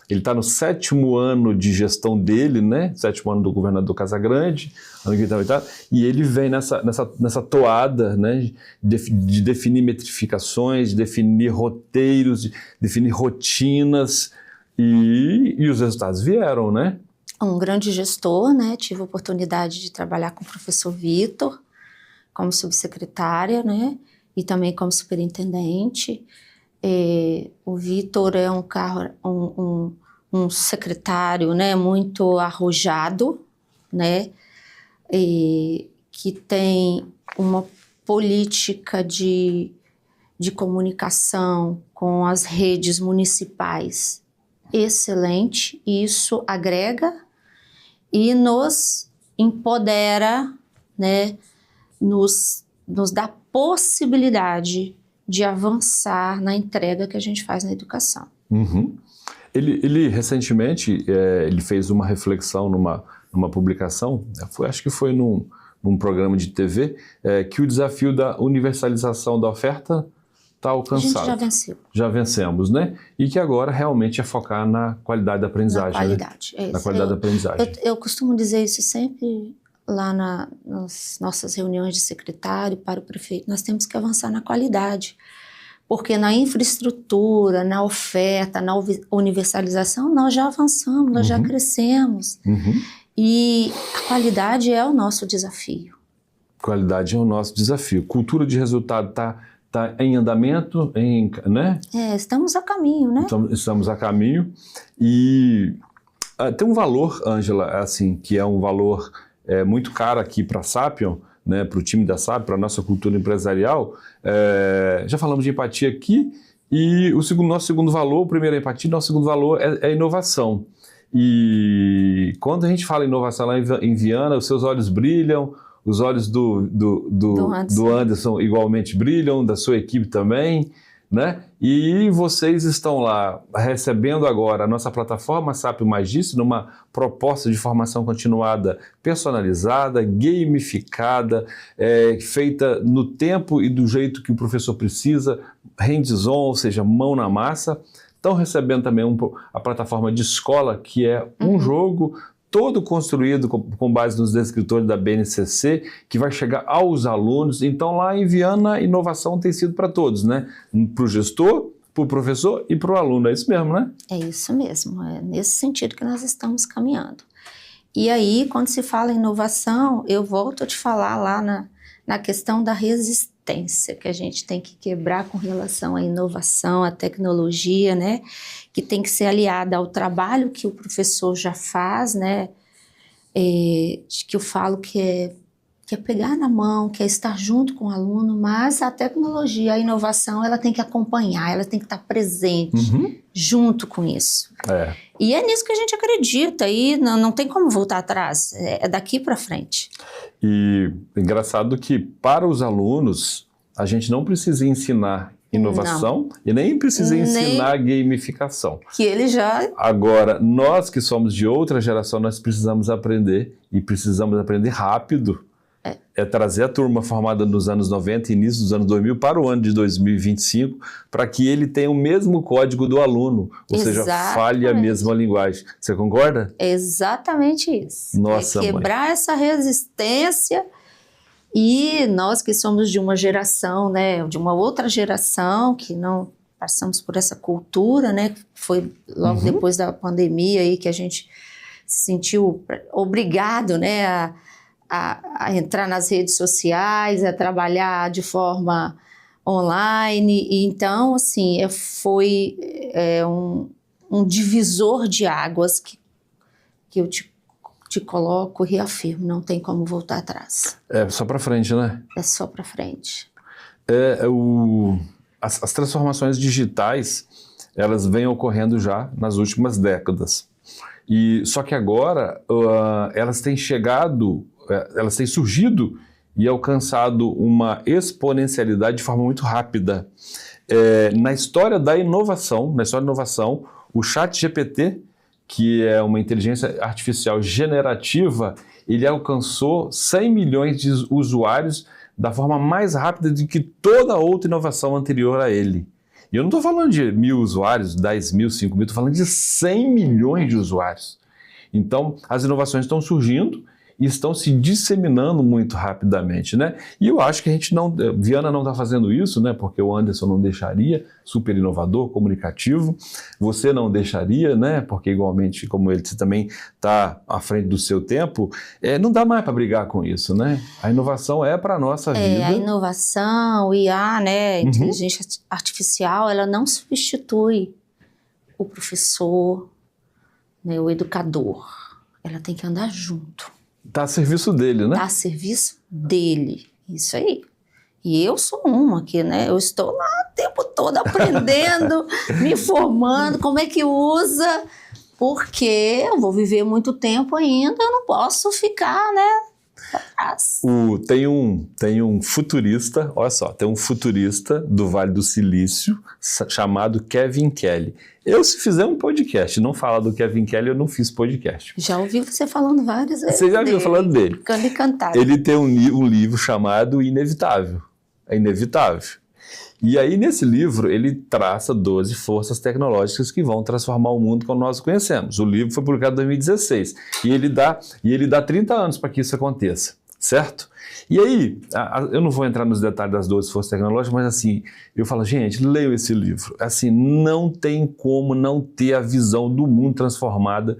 está no 7º ano de gestão dele, né, 7º ano do governador Casagrande, e ele vem nessa toada, né, de definir metrificações, de definir roteiros, de definir rotinas. E os resultados vieram, né? Um grande gestor, né? Tive a oportunidade de trabalhar com o professor Vitor como subsecretária, né? E também como superintendente. O Vitor é um secretário, né? Muito arrojado, né? Que tem uma política de comunicação com as redes municipais excelente, e isso agrega e nos empodera, né, nos dá possibilidade de avançar na entrega que a gente faz na educação. Uhum. Ele recentemente ele fez uma reflexão numa publicação, acho que foi num programa de TV, que o desafio da universalização da oferta está alcançado. A gente já venceu. Já vencemos, né? E que agora realmente é focar na qualidade da aprendizagem. Na qualidade, né? Na qualidade da aprendizagem. Eu costumo dizer isso sempre lá nas nossas reuniões de secretário para o prefeito. Nós temos que avançar na qualidade. Porque na infraestrutura, na oferta, na universalização, nós já avançamos, nós já crescemos. E a qualidade é o nosso desafio. Qualidade é o nosso desafio. Cultura de resultado está em andamento, né? Estamos a caminho, né? Estamos a caminho. E tem um valor, Ângela, assim, que é um valor muito caro aqui para a Sapion, né, para o time da Sapion, para a nossa cultura empresarial. Já falamos de empatia aqui, e nosso segundo valor, o primeiro é empatia, nosso segundo valor é inovação. E quando a gente fala em inovação lá em Viana, os seus olhos brilham, os olhos do Anderson igualmente brilham, da sua equipe também, né? E vocês estão lá recebendo agora a nossa plataforma Sapio Magister numa proposta de formação continuada personalizada, gamificada, feita no tempo e do jeito que o professor precisa, hands-on, ou seja, mão na massa. Estão recebendo também a plataforma de escola, que é um jogo todo construído com base nos descritores da BNCC, que vai chegar aos alunos. Então, lá em Viana, a inovação tem sido para todos, né? Para o gestor, para o professor e para o aluno. É isso mesmo, né? É isso mesmo. É nesse sentido que nós estamos caminhando. E aí, quando se fala em inovação, eu volto a te falar lá na questão da resistência que a gente tem que quebrar com relação à inovação, à tecnologia, né? Que tem que ser aliada ao trabalho que o professor já faz, né? Que eu falo que é pegar na mão, que é estar junto com o aluno, mas a tecnologia, a inovação, ela tem que acompanhar, ela tem que estar presente junto com isso. E é nisso que a gente acredita, e não tem como voltar atrás, é daqui para frente. E engraçado que para os alunos, a gente não precisa ensinar inovação e nem precisa ensinar gamificação. Que ele já... Agora, nós que somos de outra geração, nós precisamos aprender, e precisamos aprender rápido. É trazer a turma formada nos anos 90 e início dos anos 2000 para o ano de 2025, para que ele tenha o mesmo código do aluno, ou seja, fale a mesma linguagem. Você concorda? É exatamente isso. Nossa, quebrar essa resistência. E nós que somos de uma geração, né, de uma outra geração, que não passamos por essa cultura, né, foi logo depois da pandemia aí que a gente se sentiu obrigado, né, a entrar nas redes sociais, a trabalhar de forma online. E então, assim, foi um divisor de águas que eu te coloco e reafirmo, não tem como voltar atrás. É só para frente, né? É só para frente. As transformações digitais, elas vêm ocorrendo já nas últimas décadas. Só que agora elas têm surgido e alcançado uma exponencialidade de forma muito rápida. Na história da inovação, o ChatGPT, que é uma inteligência artificial generativa, ele alcançou 100 milhões de usuários da forma mais rápida do que toda outra inovação anterior a ele. E eu não estou falando de 1.000 usuários, 10 mil, 5 mil, estou falando de 100 milhões de usuários. Então, as inovações estão surgindo e estão se disseminando muito rapidamente, né? E eu acho que Viana não está fazendo isso, né? Porque o Anderson não deixaria, super inovador, comunicativo. Você não deixaria, né? Porque igualmente, como ele, você também está à frente do seu tempo. Não dá mais para brigar com isso, né? A inovação é para a nossa vida. A inovação, o IA, né? A inteligência artificial, ela não substitui o professor, né? O educador. Ela tem que andar junto. Está a serviço dele, né? Está a serviço dele, isso aí. E eu sou uma que, né, eu estou lá o tempo todo aprendendo, me formando, como é que usa, porque eu vou viver muito tempo ainda, eu não posso ficar, né, atrás. Tem um futurista, olha só, tem um futurista do Vale do Silício chamado Kevin Kelly. Se fizer um podcast e não falar do Kevin Kelly, eu não fiz podcast. Já ouvi você falando várias vezes. Você já viu falando dele? Ficando encantado. Ele tem um livro chamado Inevitável. É inevitável. E aí, nesse livro, ele traça 12 forças tecnológicas que vão transformar o mundo como nós conhecemos. O livro foi publicado em 2016. E ele dá 30 anos para que isso aconteça, certo? E aí, eu não vou entrar nos detalhes das 12 forças tecnológicas, mas assim, eu falo, gente, leiam esse livro. Assim, não tem como não ter a visão do mundo transformada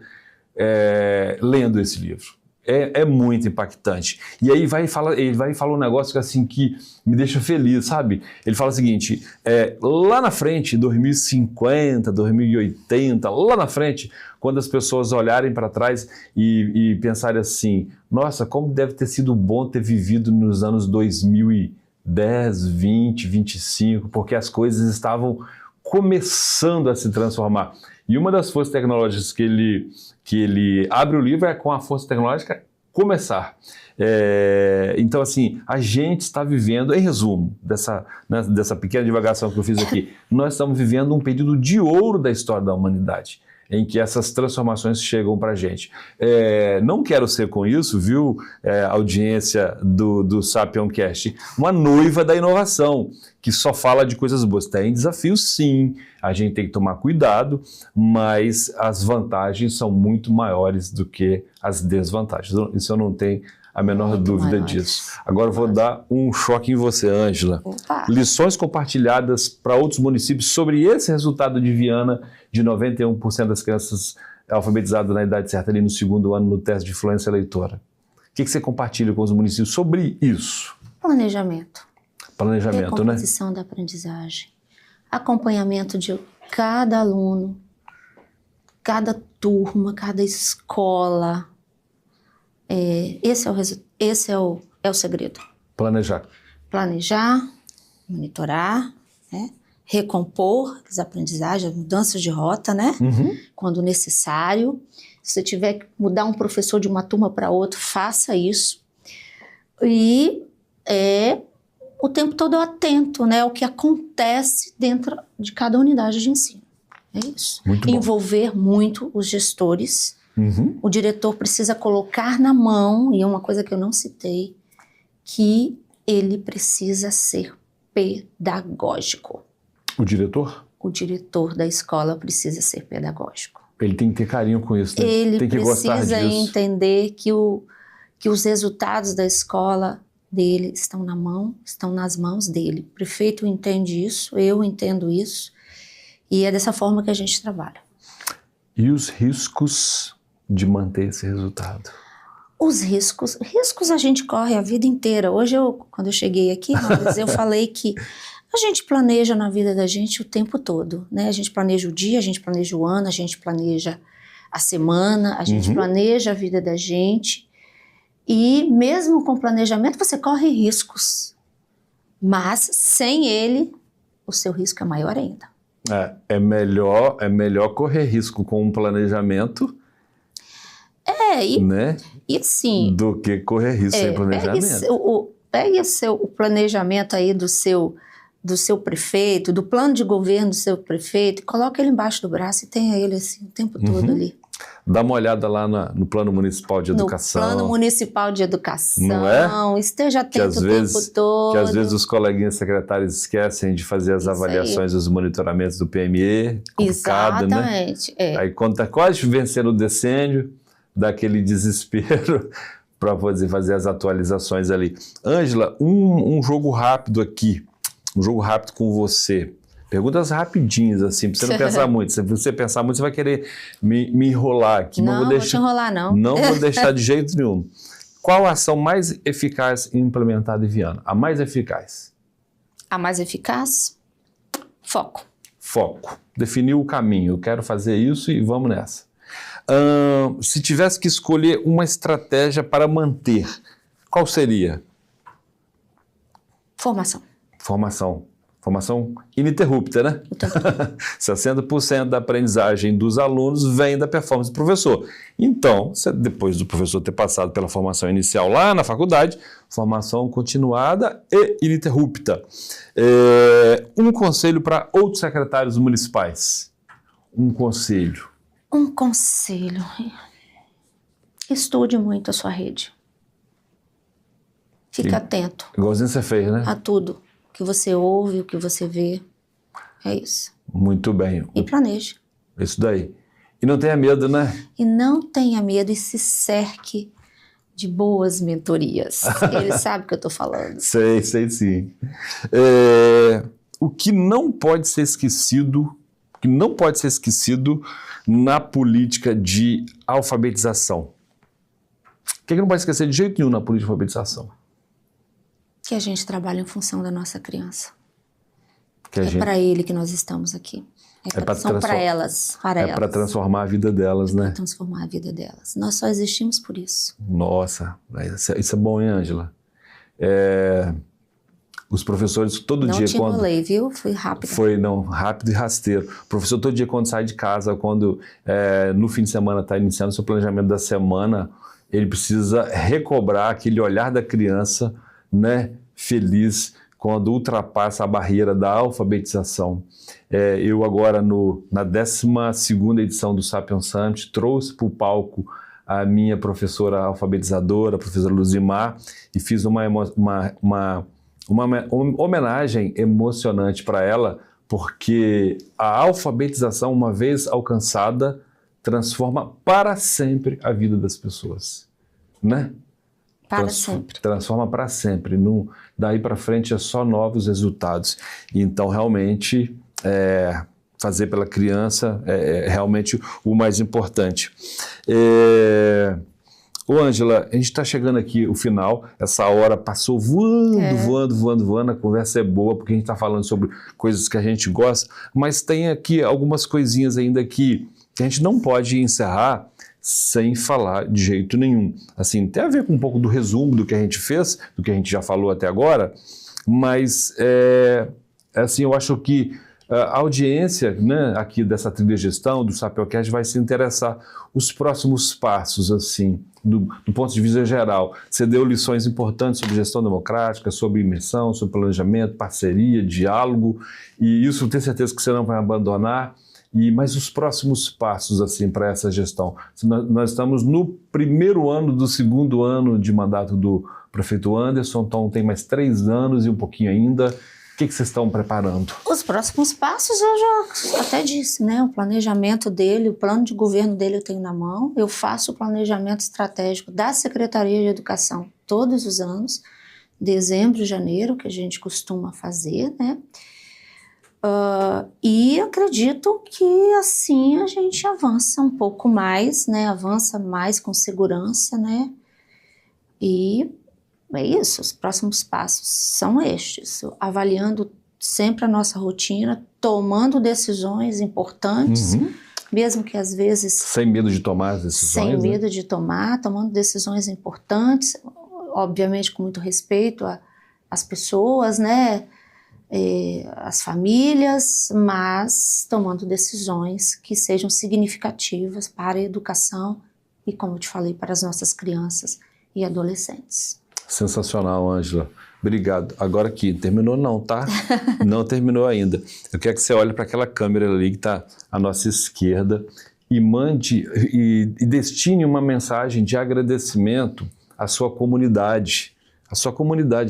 lendo esse livro. É muito impactante. E aí ele vai falar um negócio assim, que me deixa feliz, sabe? Ele fala o seguinte, lá na frente, 2050, 2080, lá na frente, quando as pessoas olharem para trás e pensarem assim, nossa, como deve ter sido bom ter vivido nos anos 2010, 20, 25, porque as coisas estavam começando a se transformar. E uma das forças tecnológicas que ele abre o livro é com a força tecnológica começar. Então, assim, a gente está vivendo, em resumo, dessa pequena divagação que eu fiz aqui, nós estamos vivendo um período de ouro da história da humanidade, em que essas transformações chegam para a gente. Não quero ser com isso, viu, audiência do Sapioncast, uma noiva da inovação, que só fala de coisas boas. Tem desafios, sim, a gente tem que tomar cuidado, mas as vantagens são muito maiores do que as desvantagens. Isso eu não tenho a menor muito dúvida disso. Agora eu vou dar um choque em você, Ângela. Lições compartilhadas para outros municípios sobre esse resultado de Viana, de 91% das crianças alfabetizadas na idade certa, ali no 2º ano no teste de fluência leitora. O que você compartilha com os municípios sobre isso? Planejamento, né? Recomposição da aprendizagem, acompanhamento de cada aluno, cada turma, cada escola. Esse é o segredo. Planejar, monitorar, né? Recompor as aprendizagens, mudanças de rota, né? Quando necessário. Se você tiver que mudar um professor de uma turma para outra, faça isso. E o tempo todo atento, né? O que acontece dentro de cada unidade de ensino. É isso. Envolver muito os gestores. O diretor precisa colocar na mão, e é uma coisa que eu não citei, que ele precisa ser pedagógico. O diretor? O diretor da escola precisa ser pedagógico. Ele tem que ter carinho com isso, né? Ele tem que gostar disso. precisa entender que os resultados da escola dele estão nas mãos dele. O prefeito entende isso, eu entendo isso, e é dessa forma que a gente trabalha. E os riscos de manter esse resultado? Os riscos a gente corre a vida inteira. Hoje, quando eu cheguei aqui, eu falei que a gente planeja na vida da gente o tempo todo, né? A gente planeja o dia, a gente planeja o ano, a gente planeja a semana, a gente planeja a vida da gente. E mesmo com planejamento, você corre riscos. Mas sem ele, o seu risco é maior ainda. É melhor correr risco com um planejamento, né? E assim, do que correr risco sem planejamento. Pegue o planejamento aí do seu prefeito, do plano de governo do seu prefeito, coloca ele embaixo do braço e tenha ele assim o tempo todo ali. Dá uma olhada lá no Plano Municipal de Educação. No Plano Municipal de Educação. Não é? Esteja atento o tempo todo. Que às vezes os coleguinhas secretários esquecem de fazer as avaliações, os monitoramentos do PME. Complicado, exatamente. Né? Aí quando está quase vencendo o decênio, dá aquele desespero para poder fazer as atualizações ali. Ângela, um jogo rápido aqui. Um jogo rápido com você. Perguntas rapidinhas, assim, pra você não pensar muito. Se você pensar muito, você vai querer me enrolar aqui. Não vou te enrolar, não. Não vou deixar de jeito nenhum. Qual a ação mais eficaz implementada em Viana? A mais eficaz? A mais eficaz? Foco. Foco. Definiu o caminho. Eu quero fazer isso e vamos nessa. Se tivesse que escolher uma estratégia para manter, qual seria? Formação ininterrupta, né? 60% da aprendizagem dos alunos vem da performance do professor. Então, depois do professor ter passado pela formação inicial lá na faculdade, formação continuada e ininterrupta. Um conselho para outros secretários municipais. Um conselho. Estude muito a sua rede. Fique atento. Igualzinho você fez, né? A tudo. O que você ouve, o que você vê. É isso. Muito bem. E planeje. Isso daí. E não tenha medo, né? E não tenha medo e se cerque de boas mentorias. Ele sabe o que eu estou falando. Sei sim. O que não pode ser esquecido, na política de alfabetização. O que não pode esquecer de jeito nenhum na política de alfabetização? Que a gente trabalha em função da nossa criança. Para ele que nós estamos aqui. São para elas. Para transformar a vida delas, né? Para transformar a vida delas. Nós só existimos por isso. Nossa, isso é bom, hein, Ângela? Os professores todo dia... Não te enrolei, viu? Fui rápido. Rápido e rasteiro. O professor todo dia quando sai de casa, quando no fim de semana está iniciando o seu planejamento da semana, ele precisa recobrar aquele olhar da criança, né, feliz, quando ultrapassa a barreira da alfabetização. Eu agora, na 12ª edição do Sapiens Summit, trouxe para o palco a minha professora alfabetizadora, a professora Luzimar, e fiz uma homenagem emocionante para ela, porque a alfabetização, uma vez alcançada, transforma para sempre a vida das pessoas, né? Para sempre. Transforma para sempre. Daí para frente é só novos resultados. Então, realmente, fazer pela criança é realmente o mais importante. Ô, Ângela, a gente está chegando aqui o final, essa hora passou voando, a conversa é boa, porque a gente está falando sobre coisas que a gente gosta, mas tem aqui algumas coisinhas ainda que a gente não pode encerrar sem falar de jeito nenhum. Assim, tem a ver com um pouco do resumo do que a gente fez, do que a gente já falou até agora, mas assim, eu acho que a audiência, né, aqui dessa trilha de gestão, do Sapioncast, vai se interessar os próximos passos, assim, do ponto de vista geral. Você deu lições importantes sobre gestão democrática, sobre imersão, sobre planejamento, parceria, diálogo, e isso eu tenho certeza que você não vai abandonar. Mas os próximos passos, assim, para essa gestão? Nós estamos no primeiro ano do segundo ano de mandato do prefeito Anderson, então tem mais 3 anos e um pouquinho ainda. O que vocês estão preparando? Os próximos passos eu já até disse, né? O planejamento dele, o plano de governo dele eu tenho na mão. Eu faço o planejamento estratégico da Secretaria de Educação todos os anos, dezembro, janeiro, que a gente costuma fazer, né? E acredito que assim a gente avança um pouco mais, né? Avança mais com segurança, né? E é isso, os próximos passos são estes, avaliando sempre a nossa rotina, tomando decisões importantes, mesmo que às vezes... Sem medo de tomar as decisões. Sem medo de tomar, tomando decisões importantes, obviamente com muito respeito às pessoas, né? As famílias, mas tomando decisões que sejam significativas para a educação e, como eu te falei, para as nossas crianças e adolescentes. Sensacional, Ângela. Obrigado. Agora aqui, terminou não, tá? Não terminou ainda. Eu quero que você olhe para aquela câmera ali que está à nossa esquerda e mande e destine uma mensagem de agradecimento à sua comunidade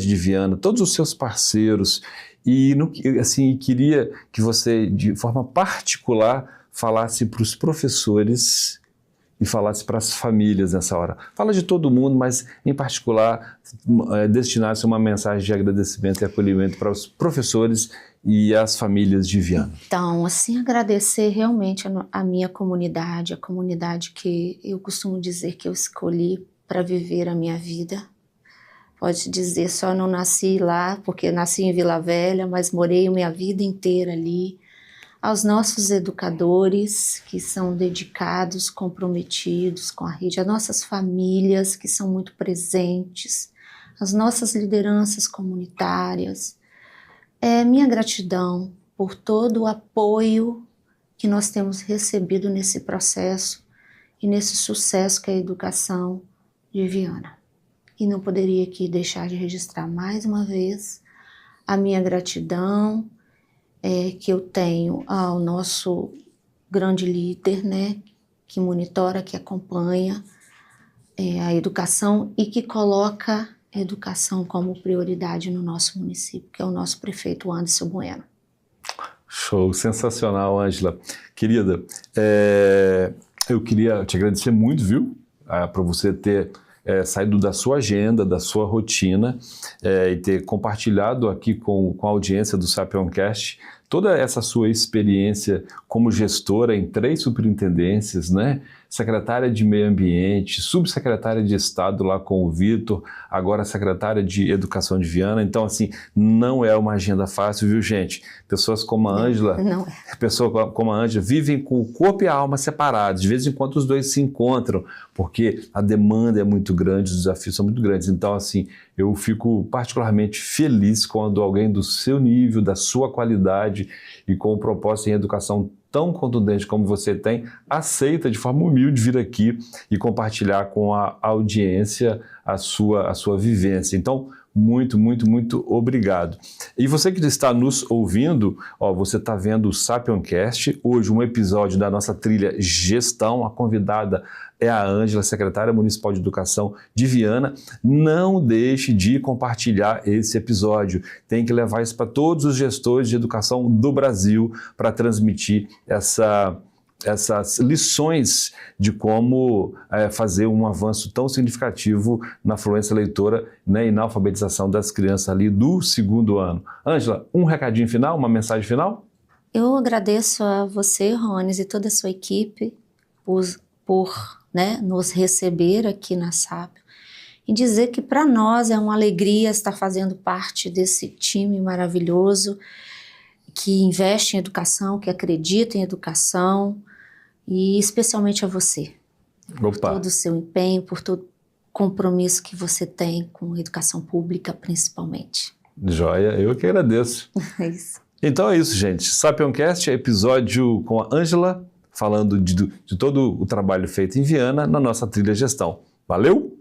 de Viana, todos os seus parceiros. E assim, queria que você, de forma particular, falasse para os professores e falasse para as famílias nessa hora. Fala de todo mundo, mas em particular destinasse uma mensagem de agradecimento e acolhimento para os professores e as famílias de Viana. Então, assim, agradecer realmente a minha comunidade, a comunidade que eu costumo dizer que eu escolhi para viver a minha vida. Pode dizer, só não nasci lá, porque nasci em Vila Velha, mas morei a minha vida inteira ali. Aos nossos educadores, que são dedicados, comprometidos com a rede, as nossas famílias, que são muito presentes, as nossas lideranças comunitárias. Minha gratidão por todo o apoio que nós temos recebido nesse processo e nesse sucesso que é a educação de Viana. E não poderia aqui deixar de registrar mais uma vez a minha gratidão que eu tenho ao nosso grande líder, né, que monitora, que acompanha a educação e que coloca a educação como prioridade no nosso município, que é o nosso prefeito Anderson Bueno. Show, sensacional, Ângela. Querida, eu queria te agradecer muito, viu, por você ter saído da sua agenda, da sua rotina e ter compartilhado aqui com a audiência do Sapioncast toda essa sua experiência como gestora em 3 superintendências, né? Secretária de Meio Ambiente, subsecretária de Estado lá com o Vitor, agora secretária de Educação de Viana. Então, assim, não é uma agenda fácil, viu, gente? Pessoas como a Ângela, vivem com o corpo e a alma separados. De vez em quando os dois se encontram, porque a demanda é muito grande, os desafios são muito grandes. Então, assim, eu fico particularmente feliz quando alguém do seu nível, da sua qualidade e com o propósito em educação tão contundente como você tem, aceita de forma humilde vir aqui e compartilhar com a audiência a sua vivência. Então, muito, muito, muito obrigado. E você que está nos ouvindo, você está vendo o Sapioncast, hoje um episódio da nossa trilha Gestão, a convidada é a Ângela, secretária municipal de educação de Viana. Não deixe de compartilhar esse episódio, tem que levar isso para todos os gestores de educação do Brasil para transmitir essas lições de como fazer um avanço tão significativo na fluência leitora, né, e na alfabetização das crianças ali do 2º ano. Ângela, um recadinho final, uma mensagem final? Eu agradeço a você, Rones, e toda a sua equipe por nos receber aqui na Sapio e dizer que para nós é uma alegria estar fazendo parte desse time maravilhoso que investe em educação, que acredita em educação, e especialmente a você, por todo o seu empenho, por todo o compromisso que você tem com a educação pública, principalmente. Joia, eu que agradeço. É isso. Então é isso, gente. Sapioncast é episódio com a Ângela, falando de todo o trabalho feito em Viana na nossa trilha Gestão. Valeu!